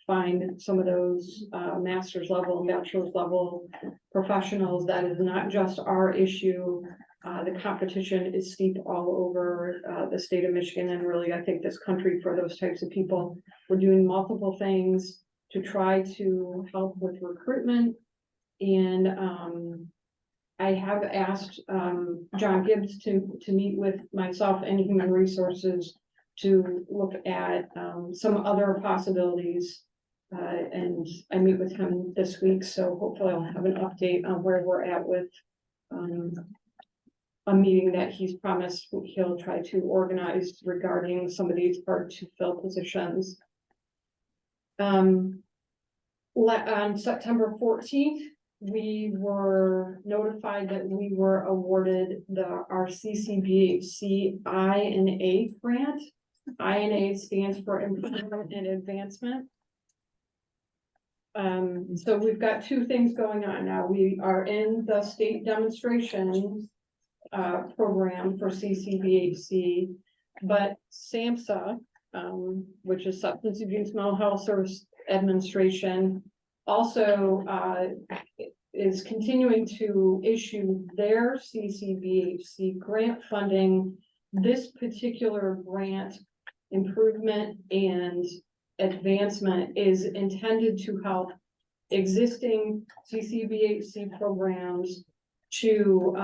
find some of those master's level, bachelor's level professionals. That is not just our issue. The competition is steep all over the state of Michigan, and really, I think this country for those types of people. We're doing multiple things to try to help with recruitment. And, I have asked, John Gibbs to meet with myself and Human Resources to look at, some other possibilities. And I meet with him this week, so hopefully I'll have an update on where we're at with, a meeting that he's promised he'll try to organize regarding some of these hard to fill positions. On September 14th, we were notified that we were awarded our CCBHC I&A grant. I&A stands for Improvement and Advancement. So we've got two things going on now. We are in the state demonstration program for CCBHC, but SAMHSA, which is Substance Abuse Mental Health Service Administration, also is continuing to issue their CCBHC grant funding. This particular grant, Improvement and Advancement, is intended to help existing CCBHC programs to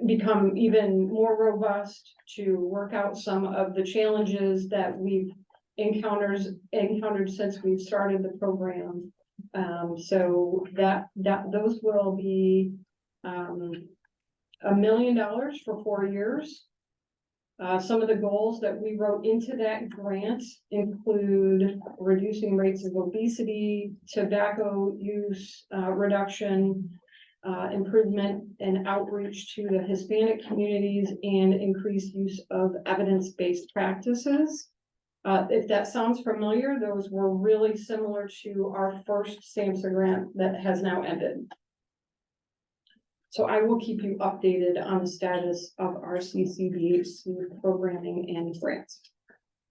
become even more robust, to work out some of the challenges that we've encountered since we've started the program. So those will be $1 million for 4 years. Some of the goals that we wrote into that grant include reducing rates of obesity, tobacco use reduction, improvement and outreach to the Hispanic communities, and increased use of evidence-based practices. If that sounds familiar, those were really similar to our first SAMHSA grant that has now ended. So I will keep you updated on the status of our CCBHC programming and grants.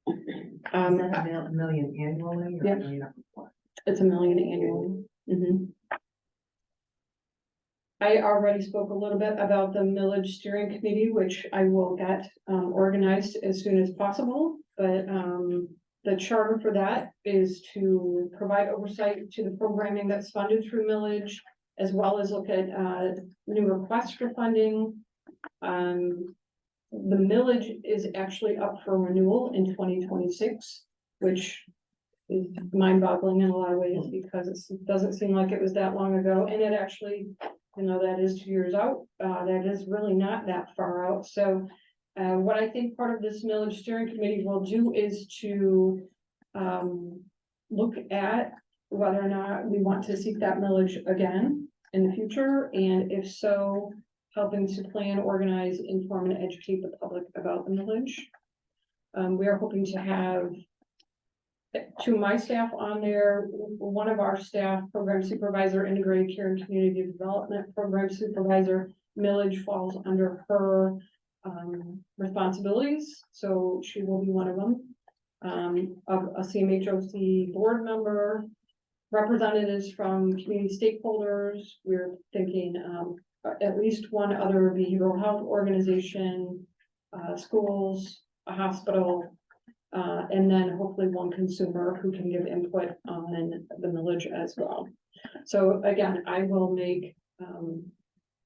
Is that $1 million annually? Or Yeah. $1 million up front? It's $1 million annually. I already spoke a little bit about the millage steering committee, which I will get organized as soon as possible. But the charter for that is to provide oversight to the programming that's funded through millage, as well as look at new requests for funding. The millage is actually up for renewal in 2026, which is mind-boggling in a lot of ways because it doesn't seem like it was that long ago. And it actually, that is 2 years out. That is really not that far out. So what I think part of this millage steering committee will do is to look at whether or not we want to seek that millage again in the future, and if so, helping to plan, organize, inform, and educate the public about the millage. We are hoping to have to my staff on there, one of our staff, program supervisor, integrated care and community development program supervisor. Millage falls under her responsibilities, so she will be one of them. Of a CMHOC board member, representatives from community stakeholders. We're thinking at least one other behavioral health organization, schools, a hospital, and then hopefully one consumer who can give input on the millage as well. So again, I will make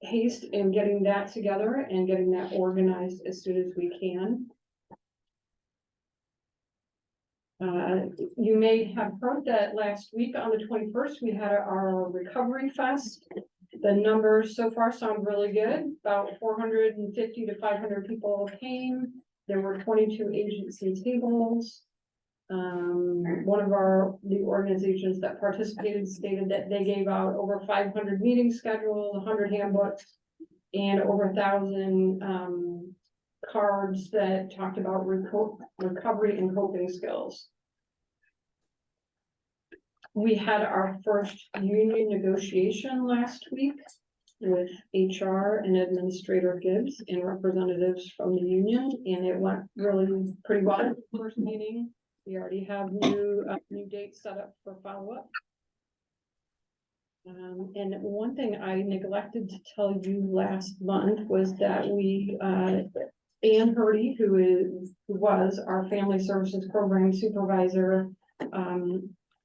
haste in getting that together and getting that organized as soon as we can. You may have heard that last week on the 21st, we had our Recovery Fest. The numbers so far sound really good. About 450 to 500 people came. There were 22 agency tables. One of the organizations that participated stated that they gave out over 500 meeting schedules, 100 handbooks, and over 1,000 cards that talked about recovery and coping skills. We had our first union negotiation last week with HR and Administrator Gibbs and representatives from the union, and it went really pretty well. The first meeting, we already have new dates set up for follow-up. And one thing I neglected to tell you last month was that we, Ann Hurdy, who was our Family Services Program Supervisor,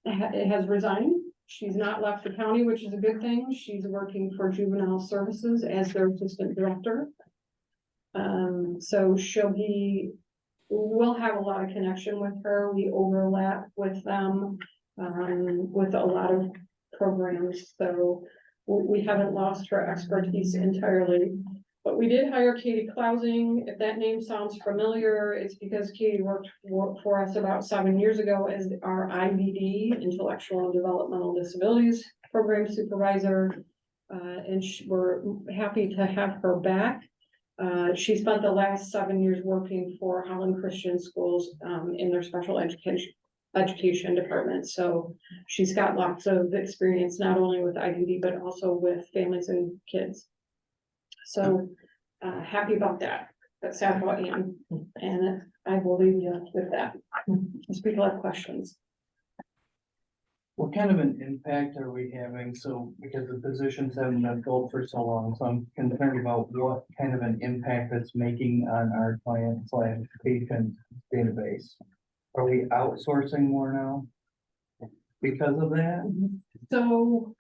has resigned. She's not left the county, which is a good thing. She's working for Juvenile Services as their assistant director. So we'll have a lot of connection with her. We overlap with them, with a lot of programs. So we haven't lost her expertise entirely. But we did hire Katie Klausing. If that name sounds familiar, it's because Katie worked for us about 7 years ago as our IBD, Intellectual and Developmental Disabilities Program Supervisor. And we're happy to have her back. She spent the last 7 years working for Holland Christian Schools in their special education department. So she's got lots of experience, not only with IBD, but also with families and kids. So happy about that, but sad about Ann. And I will leave you with that. If people have questions. What kind of an impact are we having? So, because the positions haven't been filled for so long, so I'm concerned about what kind of an impact it's making on our client/patient database. Are we outsourcing more now because of that? So,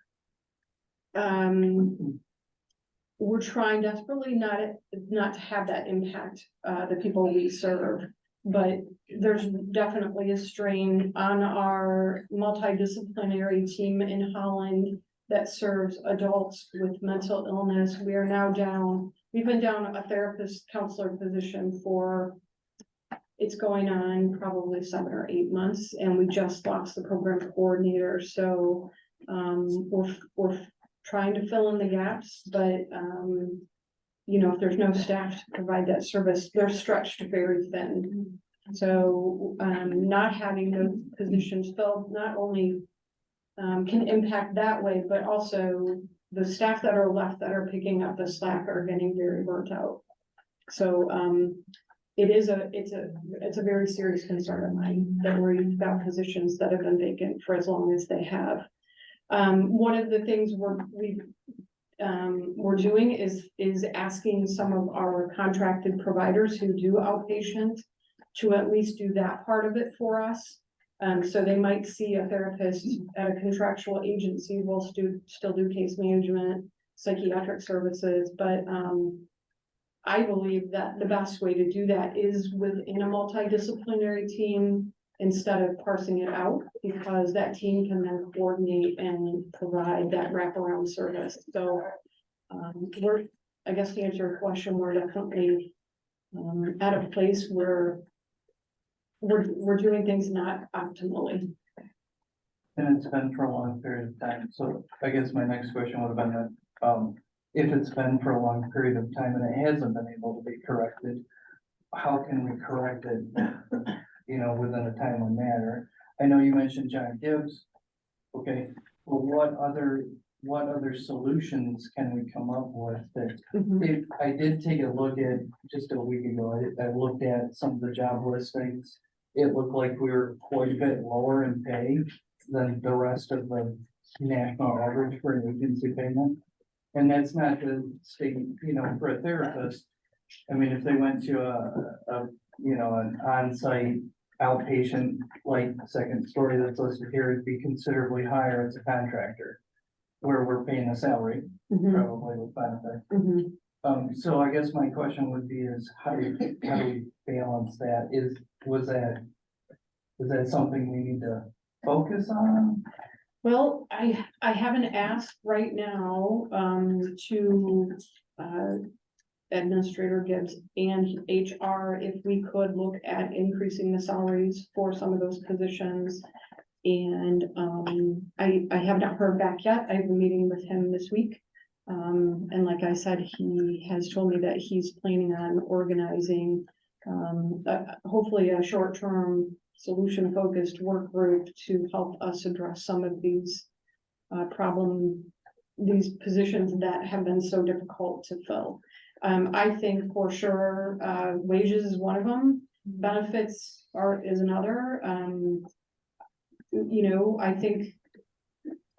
we're trying desperately not to have that impact, the people we serve. But there's definitely a strain on our multidisciplinary team in Holland that serves adults with mental illness. We are now down, we've been down a therapist counselor position for, it's going on probably 7 or 8 months, and we just lost the program coordinator. So we're trying to fill in the gaps, but you know, if there's no staff to provide that service, they're stretched very thin. So not having those positions filled not only can impact that way, but also the staff that are left that are picking up the slack are getting very burnt out. So it's a very serious concern of mine that we've got positions that have been vacant for as long as they have. One of the things we're doing is asking some of our contracted providers who do outpatient to at least do that part of it for us. So they might see a therapist at a contractual agency, will still do case management, psychiatric services, but I believe that the best way to do that is within a multidisciplinary team instead of parsing it out, because that team can then coordinate and provide that wraparound service. So I guess to answer your question, we're definitely at a place where we're doing things not optimally. And it's been for a long period of time. So I guess my next question would have been that, if it's been for a long period of time and it hasn't been able to be corrected, how can we correct it, you know, within a timely manner? I know you mentioned John Gibbs. Okay, well, what other solutions can we come up with that, if I did take a look at just a week ago, I looked at some of the job listings. It looked like we were quite a bit lower in pay than the rest of the national average for an agency payment. And that's not to state, you know, for a therapist. I mean, if they went to an on-site outpatient, like second story that's listed here, it'd be considerably higher as a contractor, where we're paying a salary, probably with benefits. So I guess my question would be is how do we balance that? Is that something we need to focus on? Well, I haven't asked right now to Administrator Gibbs and HR if we could look at increasing the salaries for some of those positions. And I have not heard back yet. I have a meeting with him this week. And like I said, he has told me that he's planning on organizing hopefully a short-term solution-focused work group to help us address some of these these positions that have been so difficult to fill. I think for sure wages is one of them. Benefits is another. You know, I think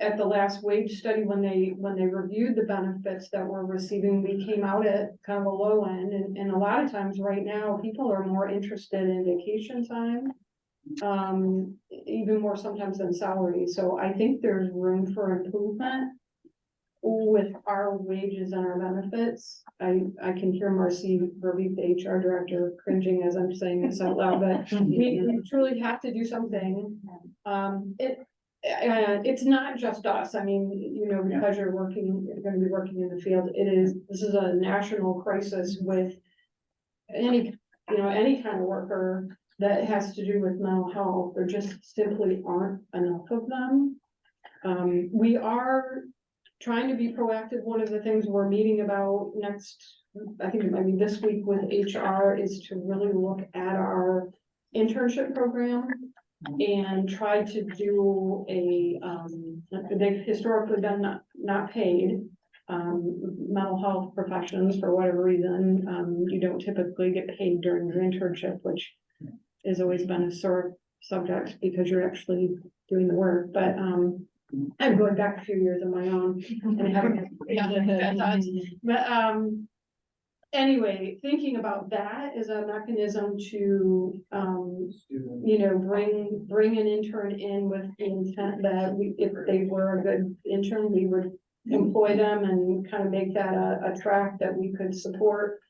at the last wage study, when they reviewed the benefits that we're receiving, we came out at kind of a low end. And a lot of times right now, people are more interested in vacation time even more sometimes than salary. So I think there's room for improvement with our wages and our benefits. I can hear Marcy Verbeek, the HR director, cringing as I'm saying this out loud, but we truly have to do something. It's not just us. I mean, you know, because you're gonna be working in the field, this is a national crisis with any kind of worker that has to do with mental health. There just simply aren't enough of them. We are trying to be proactive. One of the things we're meeting about next, I think it might be this week with HR, is to really look at our internship program and try to do they've historically been not paid. Mental health professions, for whatever reason, you don't typically get paid during your internship, which has always been a sore subject because you're actually doing the work, but, I'm going back a few years of my own and having, but, anyway, thinking about that as a mechanism to, you know, bring an intern in with the intent that if they were a good intern, we would employ them and kind of make that a track that we could support.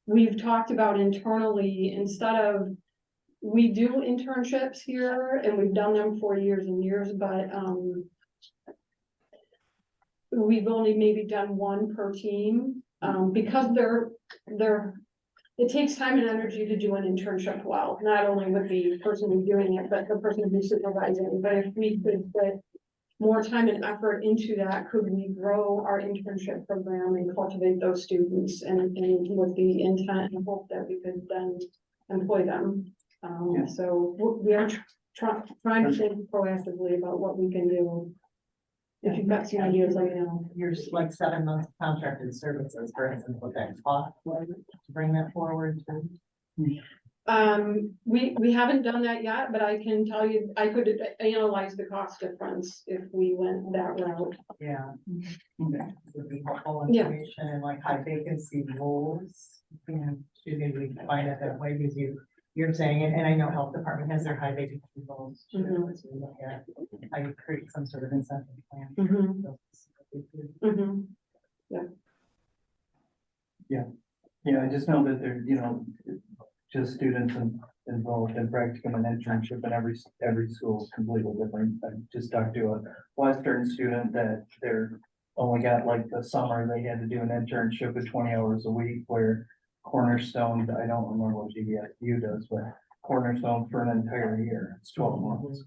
We've talked about internally, instead of, we do internships here and we've done them for years and years, but, we've only maybe done one per team, because it takes time and energy to do an internship well, not only with the person who's doing it, but the person who's supervising. But if we could put more time and effort into that, could we grow our internship program and cultivate those students and with the intent and hope that we could then employ them? So we are trying to think proactively about what we can do. If you've got some ideas, let me know. You're just like 7 months contracted services, for instance, what that cost was to bring that forward to. We haven't done that yet, but I can tell you, I could analyze the cost difference if we went that route. Yeah. Would be helpful Yeah. information and like high vacancy roles. And maybe find it that way because you're saying it, and I know health department has their high vacancy roles. Too, so we look at how you create some sort of incentive plan. Yeah, I just know that there, you know, just students involved in practicum and internship, and every school is completely different. I just talked to a Western student that they're only got like the summer, they had to do an internship of 20 hours a week, where Cornerstone, I don't remember what GVSU does, but Cornerstone for an entire year, it's 12 months.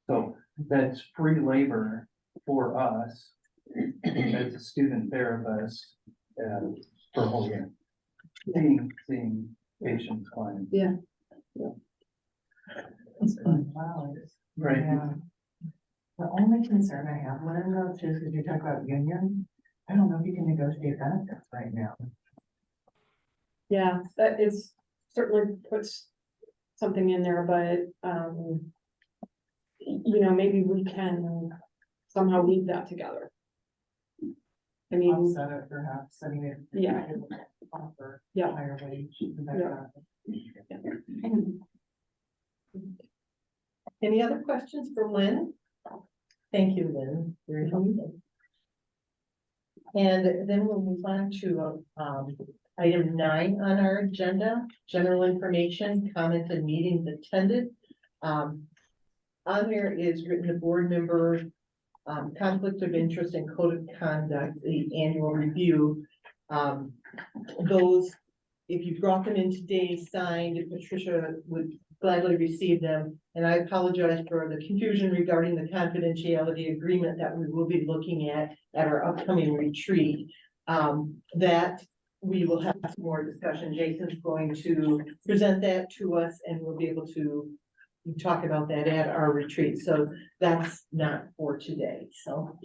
So that's free labor for us as a student therapist for a whole year. Seeing patients, clients. Yeah. Wow. Right. Yeah. The only concern I have when I go through, because you talk about union, I don't know if you can negotiate benefits right now. Yeah, that is certainly puts something in there, but, you know, maybe we can somehow weave that together. I mean, Offset it perhaps, setting it. Yeah. Offer. Yeah. Higher wage. Any other questions for Lynn? Thank you, Lynn. Very helpful. And then we'll move on to item 9 on our agenda, general information, comments and meetings attended. On there is written the board member conflict of interest and code of conduct, the annual review. Those, if you brought them in today, signed, Patricia would gladly receive them. And I apologize for the confusion regarding the confidentiality agreement that we will be looking at our upcoming retreat. That we will have more discussion. Jason's going to present that to us and we'll be able to talk about that at our retreat. So that's not for today. So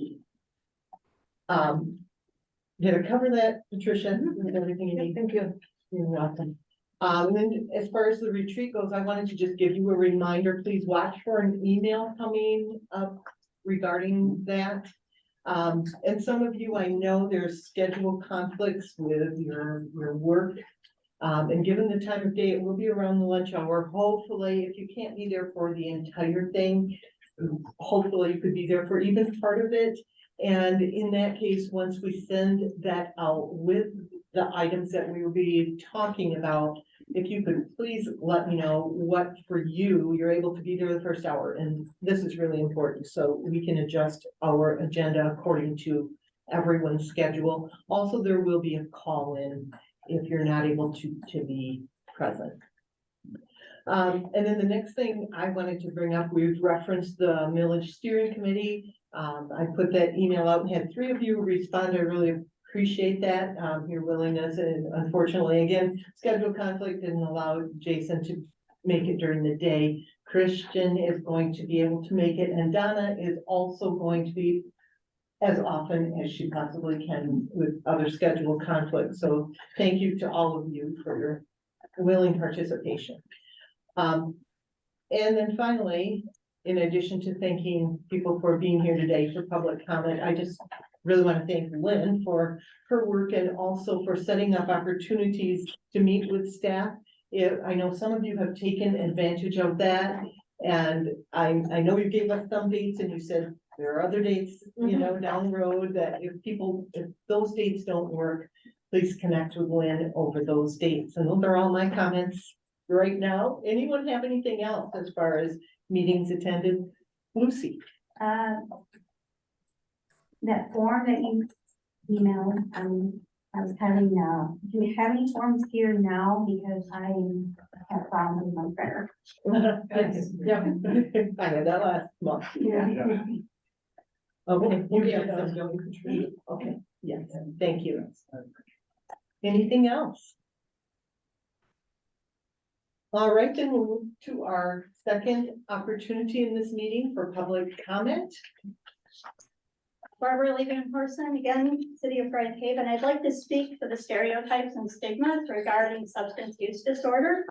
did I cover that, Patricia? With everything you need? Thank you. You're welcome. And then as far as the retreat goes, I wanted to just give you a reminder, please watch for an email coming up regarding that. And some of you, I know there's schedule conflicts with your work. And given the time of day, it will be around the lunch hour. Hopefully, if you can't be there for the entire thing, hopefully you could be there for even part of it. And in that case, once we send that out with the items that we will be talking about, if you could please let me know what for you're able to be there the first hour. And this is really important, so we can adjust our agenda according to everyone's schedule. Also, there will be a call in if you're not able to be present. And then the next thing I wanted to bring up, we've referenced the millage steering committee. I put that email out and had 3 of you respond. I really appreciate that, your willingness, and unfortunately, again, schedule conflict didn't allow Jason to make it during the day. Christian is going to be able to make it, and Donna is also going to be as often as she possibly can with other schedule conflicts. So thank you to all of you for your willing participation. And then finally, in addition to thanking people for being here today for public comment, I just really want to thank Lynn for her work and also for setting up opportunities to meet with staff. I know some of you have taken advantage of that, and I know you gave us some dates and you said there are other dates, you know, down the road that if those dates don't work, please connect with Lynn over those dates. And those are all my comments right now. Anyone have anything else as far as meetings attended? Lucy? That form that you emailed, I was having, do you have any forms here now? Because I have found in my printer. Yeah, I had that last month. Yeah. Okay, okay, yes, thank you. Anything else? All right, then we'll move to our second opportunity in this meeting for public comment. Barbara Levin person, again, City of Grand Haven. I'd like to speak to the stereotypes and stigmas regarding substance use disorder.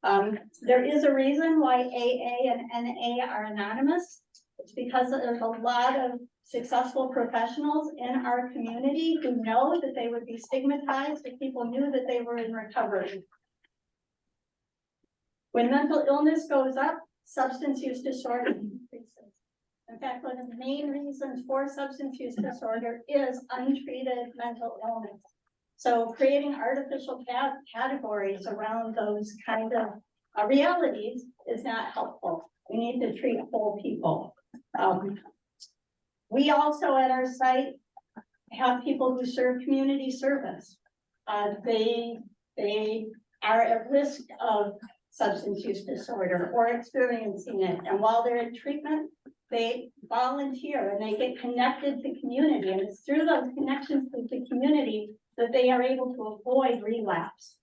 There is a reason why AA and NA are anonymous. It's because there's a lot of successful professionals in our community who know that they would be stigmatized if people knew that they were in recovery. When mental illness goes up, substance use disorder increases. In fact, one of the main reasons for substance use disorder is untreated mental illness. So creating artificial categories around those kind of realities is not helpful. We need to treat whole people. We also at our site have people who serve community service. They are at risk of substance use disorder or experiencing it. And while they're in treatment, they volunteer and they get connected to community. And it's through those connections to the community that they are able to avoid relapse.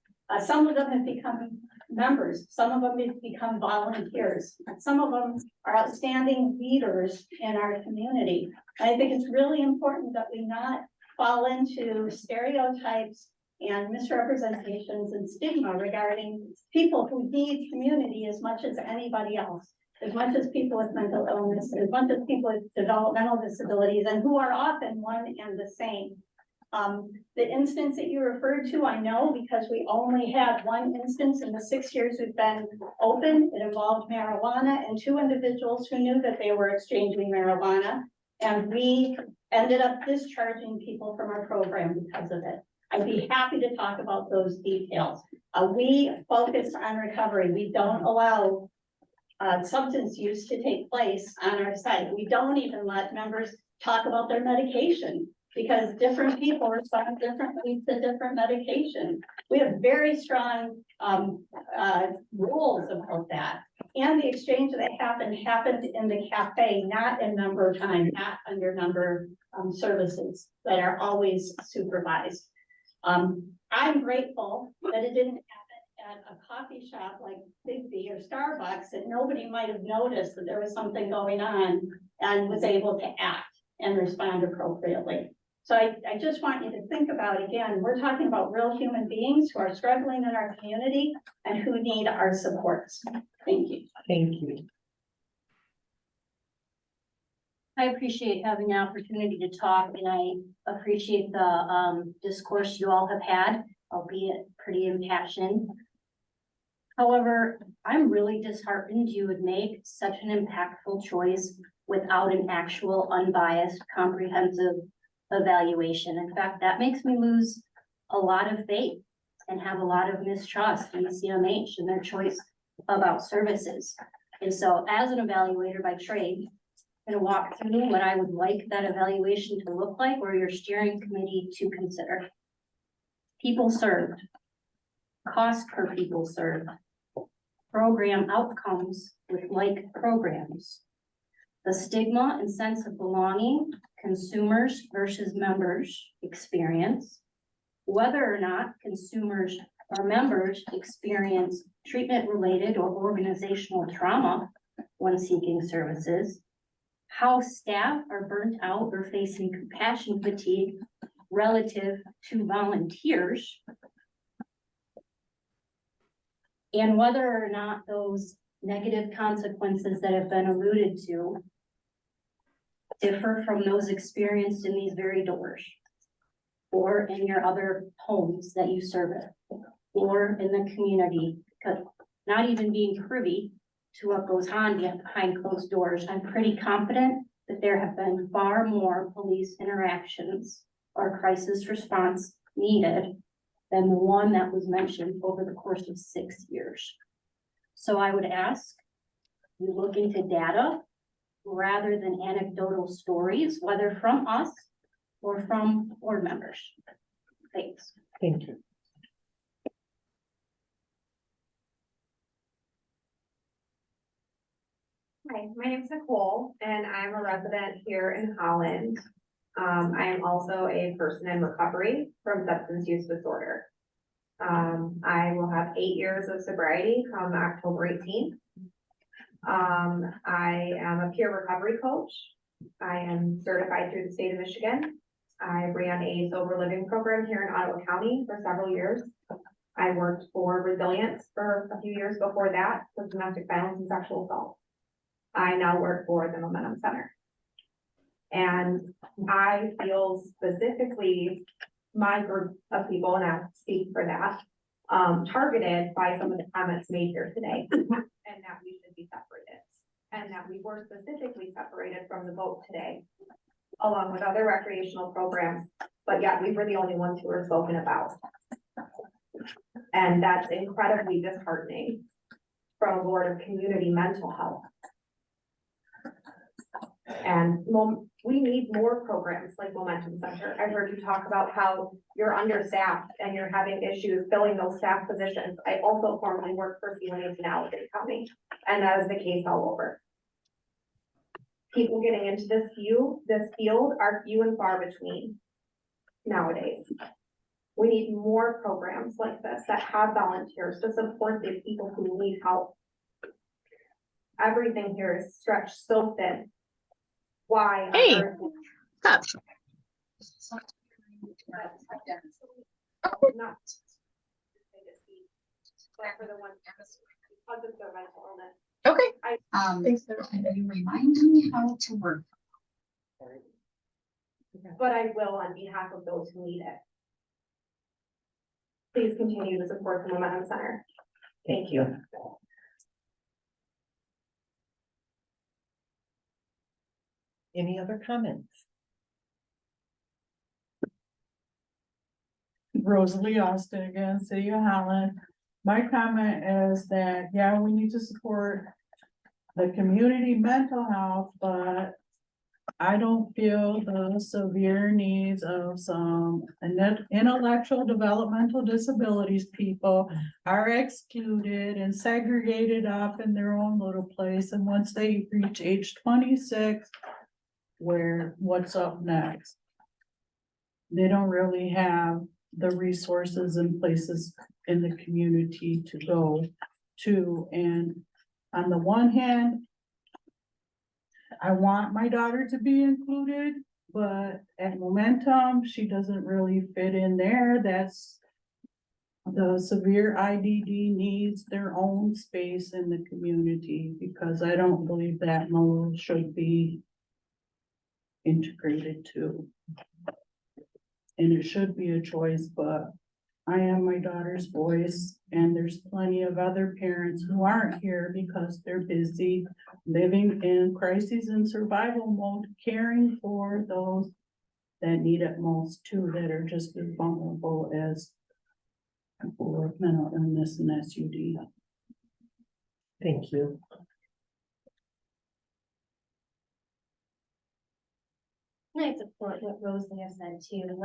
Some of them have become members. Some of them have become volunteers. Some of them are outstanding leaders in our community. And I think it's really important that we not fall into stereotypes and misrepresentations and stigma regarding people who need community as much as anybody else, as much as people with mental illness, as much as people with developmental disabilities, and who are often one and the same. The instance that you referred to, I know because we only had one instance in the 6 years we've been open. It involved marijuana and 2 individuals who knew that they were exchanging marijuana. And we ended up discharging people from our program because of it. I'd be happy to talk about those details. We focus on recovery. We don't allow substance use to take place on our site. We don't even let members talk about their medication because different people respond differently to different medication. We have very strong rules about that. And the exchange that happened in the cafe, not in number time, not under number services that are always supervised. I'm grateful that it didn't happen at a coffee shop like Big B or Starbucks, that nobody might have noticed that there was something going on and was able to act and respond appropriately. So I just want you to think about, again, we're talking about real human beings who are struggling in our community and who need our supports. Thank you. Thank you. I appreciate having the opportunity to talk, and I appreciate the discourse you all have had. albeit pretty impassioned. However, I'm really disheartened you would make such an impactful choice without an actual unbiased, comprehensive evaluation. In fact, that makes me lose a lot of faith and have a lot of mistrust in the CMH and their choice about services. And so as an evaluator by trade, I'm gonna walk through what I would like that evaluation to look like, or your steering committee to consider. People served, cost per people served, program outcomes with like programs, the stigma and sense of belonging, consumers versus members experience, whether or not consumers or members experience treatment-related or organizational trauma when seeking services, how staff are burnt out or facing compassion fatigue relative to volunteers, and whether or not those negative consequences that have been alluded to differ from those experienced in these very doors, or in your other homes that you service, or in the community, because not even being privy to what goes on behind closed doors, I'm pretty confident that there have been far more police interactions or crisis response needed than the one that was mentioned over the course of 6 years. So I would ask you look into data rather than anecdotal stories, whether from us or from board members. Thanks. Thank you. Hi, my name is Nicole and I'm a resident here in Holland. I am also a person in recovery from substance use disorder. I will have 8 years of sobriety come October 18th. I am a peer recovery coach. I am certified through the state of Michigan. I ran a sober living program here in Ottawa County for several years. I worked for Resilience for a few years before that with domestic violence and sexual assault. I now work for the Momentum Center. And I feel specifically my group of people, and I'll speak for that, targeted by some of the comments made here today, and that we should be separated, and that we were specifically separated from the vote today, along with other recreational programs, but yet we were the only ones who were spoken about. And that's incredibly disheartening from a board of community mental health. And we need more programs like Momentum Center. I heard you talk about how you're understaffed and you're having issues filling those staff positions. I also formerly worked for CNH in Allegheny County, and that is the case all over. People getting into this field are few and far between nowadays. We need more programs like this that have volunteers to support the people who need help. Everything here is stretched so thin. Why? Hey, stop. Okay. Can you remind me how to work? But I will on behalf of those who need it. Please continue to support the Momentum Center. Thank you. Any other comments? Rosalie Austin again, City of Holland. My comment is that, yeah, we need to support the community mental health, but I don't feel the severe needs of some intellectual developmental disabilities people are excluded and segregated up in their own little place. And once they reach age 26, what's up next? They don't really have the resources and places in the community to go to. And on the one hand, I want my daughter to be included, but at Momentum, she doesn't really fit in there. That's the severe IDD needs their own space in the community, because I don't believe that mode should be integrated too. And it should be a choice, but I am my daughter's voice, and there's plenty of other parents who aren't here because they're busy living in crisis and survival mode, caring for those that need it most too, that are just as vulnerable as people with mental illness and SUD. Thank you. I support what Rosalie has said too.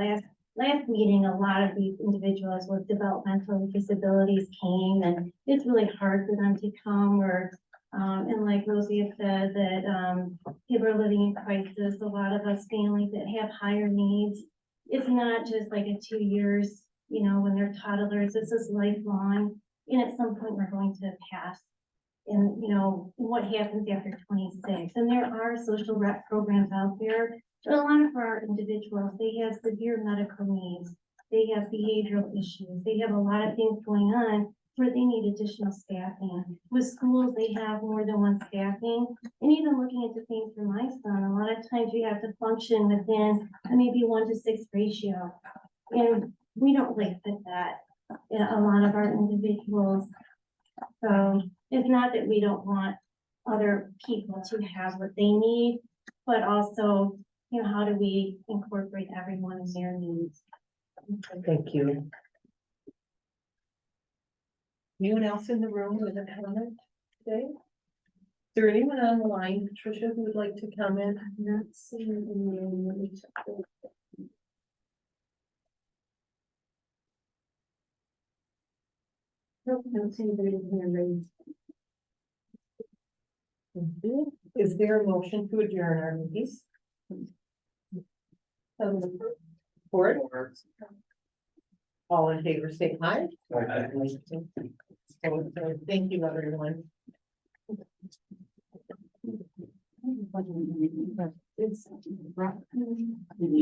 Last meeting, a lot of these individuals with developmental disabilities came, and it's really hard for them to come, or, and like Rosie has said, that, people are living in crisis, a lot of us families that have higher needs. It's not just like a 2 years, you know, when they're toddlers, this is lifelong, and at some point we're going to pass. And, you know, what happens after 26, and there are social rep programs out there. But a lot of our individuals, they have severe medical needs, they have behavioral issues, they have a lot of things going on where they need additional staffing. With schools, they have more than one staffing, and even looking into things for my son, a lot of times you have to function within a maybe 1-to-6 ratio. And we don't really fit that in a lot of our individuals. So it's not that we don't want other people to have what they need, but also, you know, how do we incorporate everyone in their needs? Thank you. Anyone else in the room with a comment today? Is there anyone on the line, Patricia, who would like to comment? Not seeing any. Nope, don't see anybody with hand raised. Is there a motion to adjourn our meetings? Support? All in favor, say aye. Thank you, everyone. It's